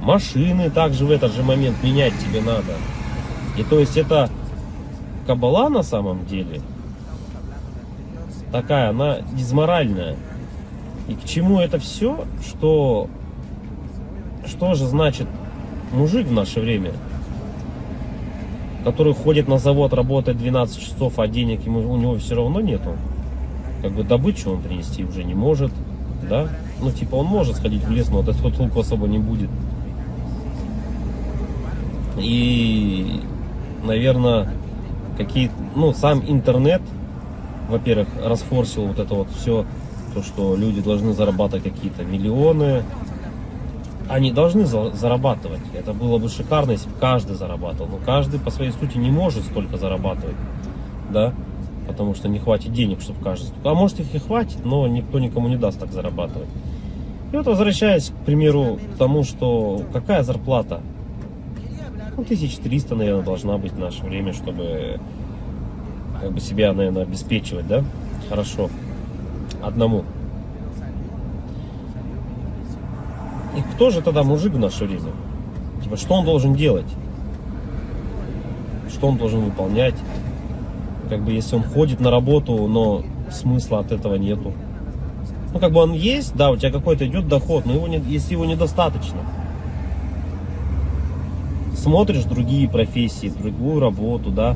Машины также в этот же момент менять тебе надо. И то есть это кабала на самом деле. такая, она дизморальная. И к чему это все, что же значит мужик в наше время, который ходит на завод, работает 12 часов, а денег у него все равно нету. Как бы добычу он принести уже не может, да? Ну, типа, он может сходить в лес, но от этого толку особо не будет. И, наверное, сам интернет, во-первых, расфорсил вот это вот все, то, что люди должны зарабатывать какие-то миллионы. Они должны зарабатывать. Это было бы шикарно, если бы каждый зарабатывал. Но каждый по своей сути не может столько зарабатывать, да? Потому что не хватит денег, чтобы каждый... А может их и хватит, но никто никому не даст так зарабатывать. И вот возвращаясь, к примеру, к тому, что какая зарплата? 1300, наверное, должна быть в наше время, чтобы как бы себя, наверное, обеспечивать, да? Хорошо. Одному. И кто же тогда мужик в наше время? Типа, что он должен делать? Что он должен выполнять? Как бы, если он ходит на работу, но смысла от этого нету. Ну, как бы он есть, да, у тебя какой-то идет доход, но если его недостаточно. Смотришь другие профессии, другую работу, да,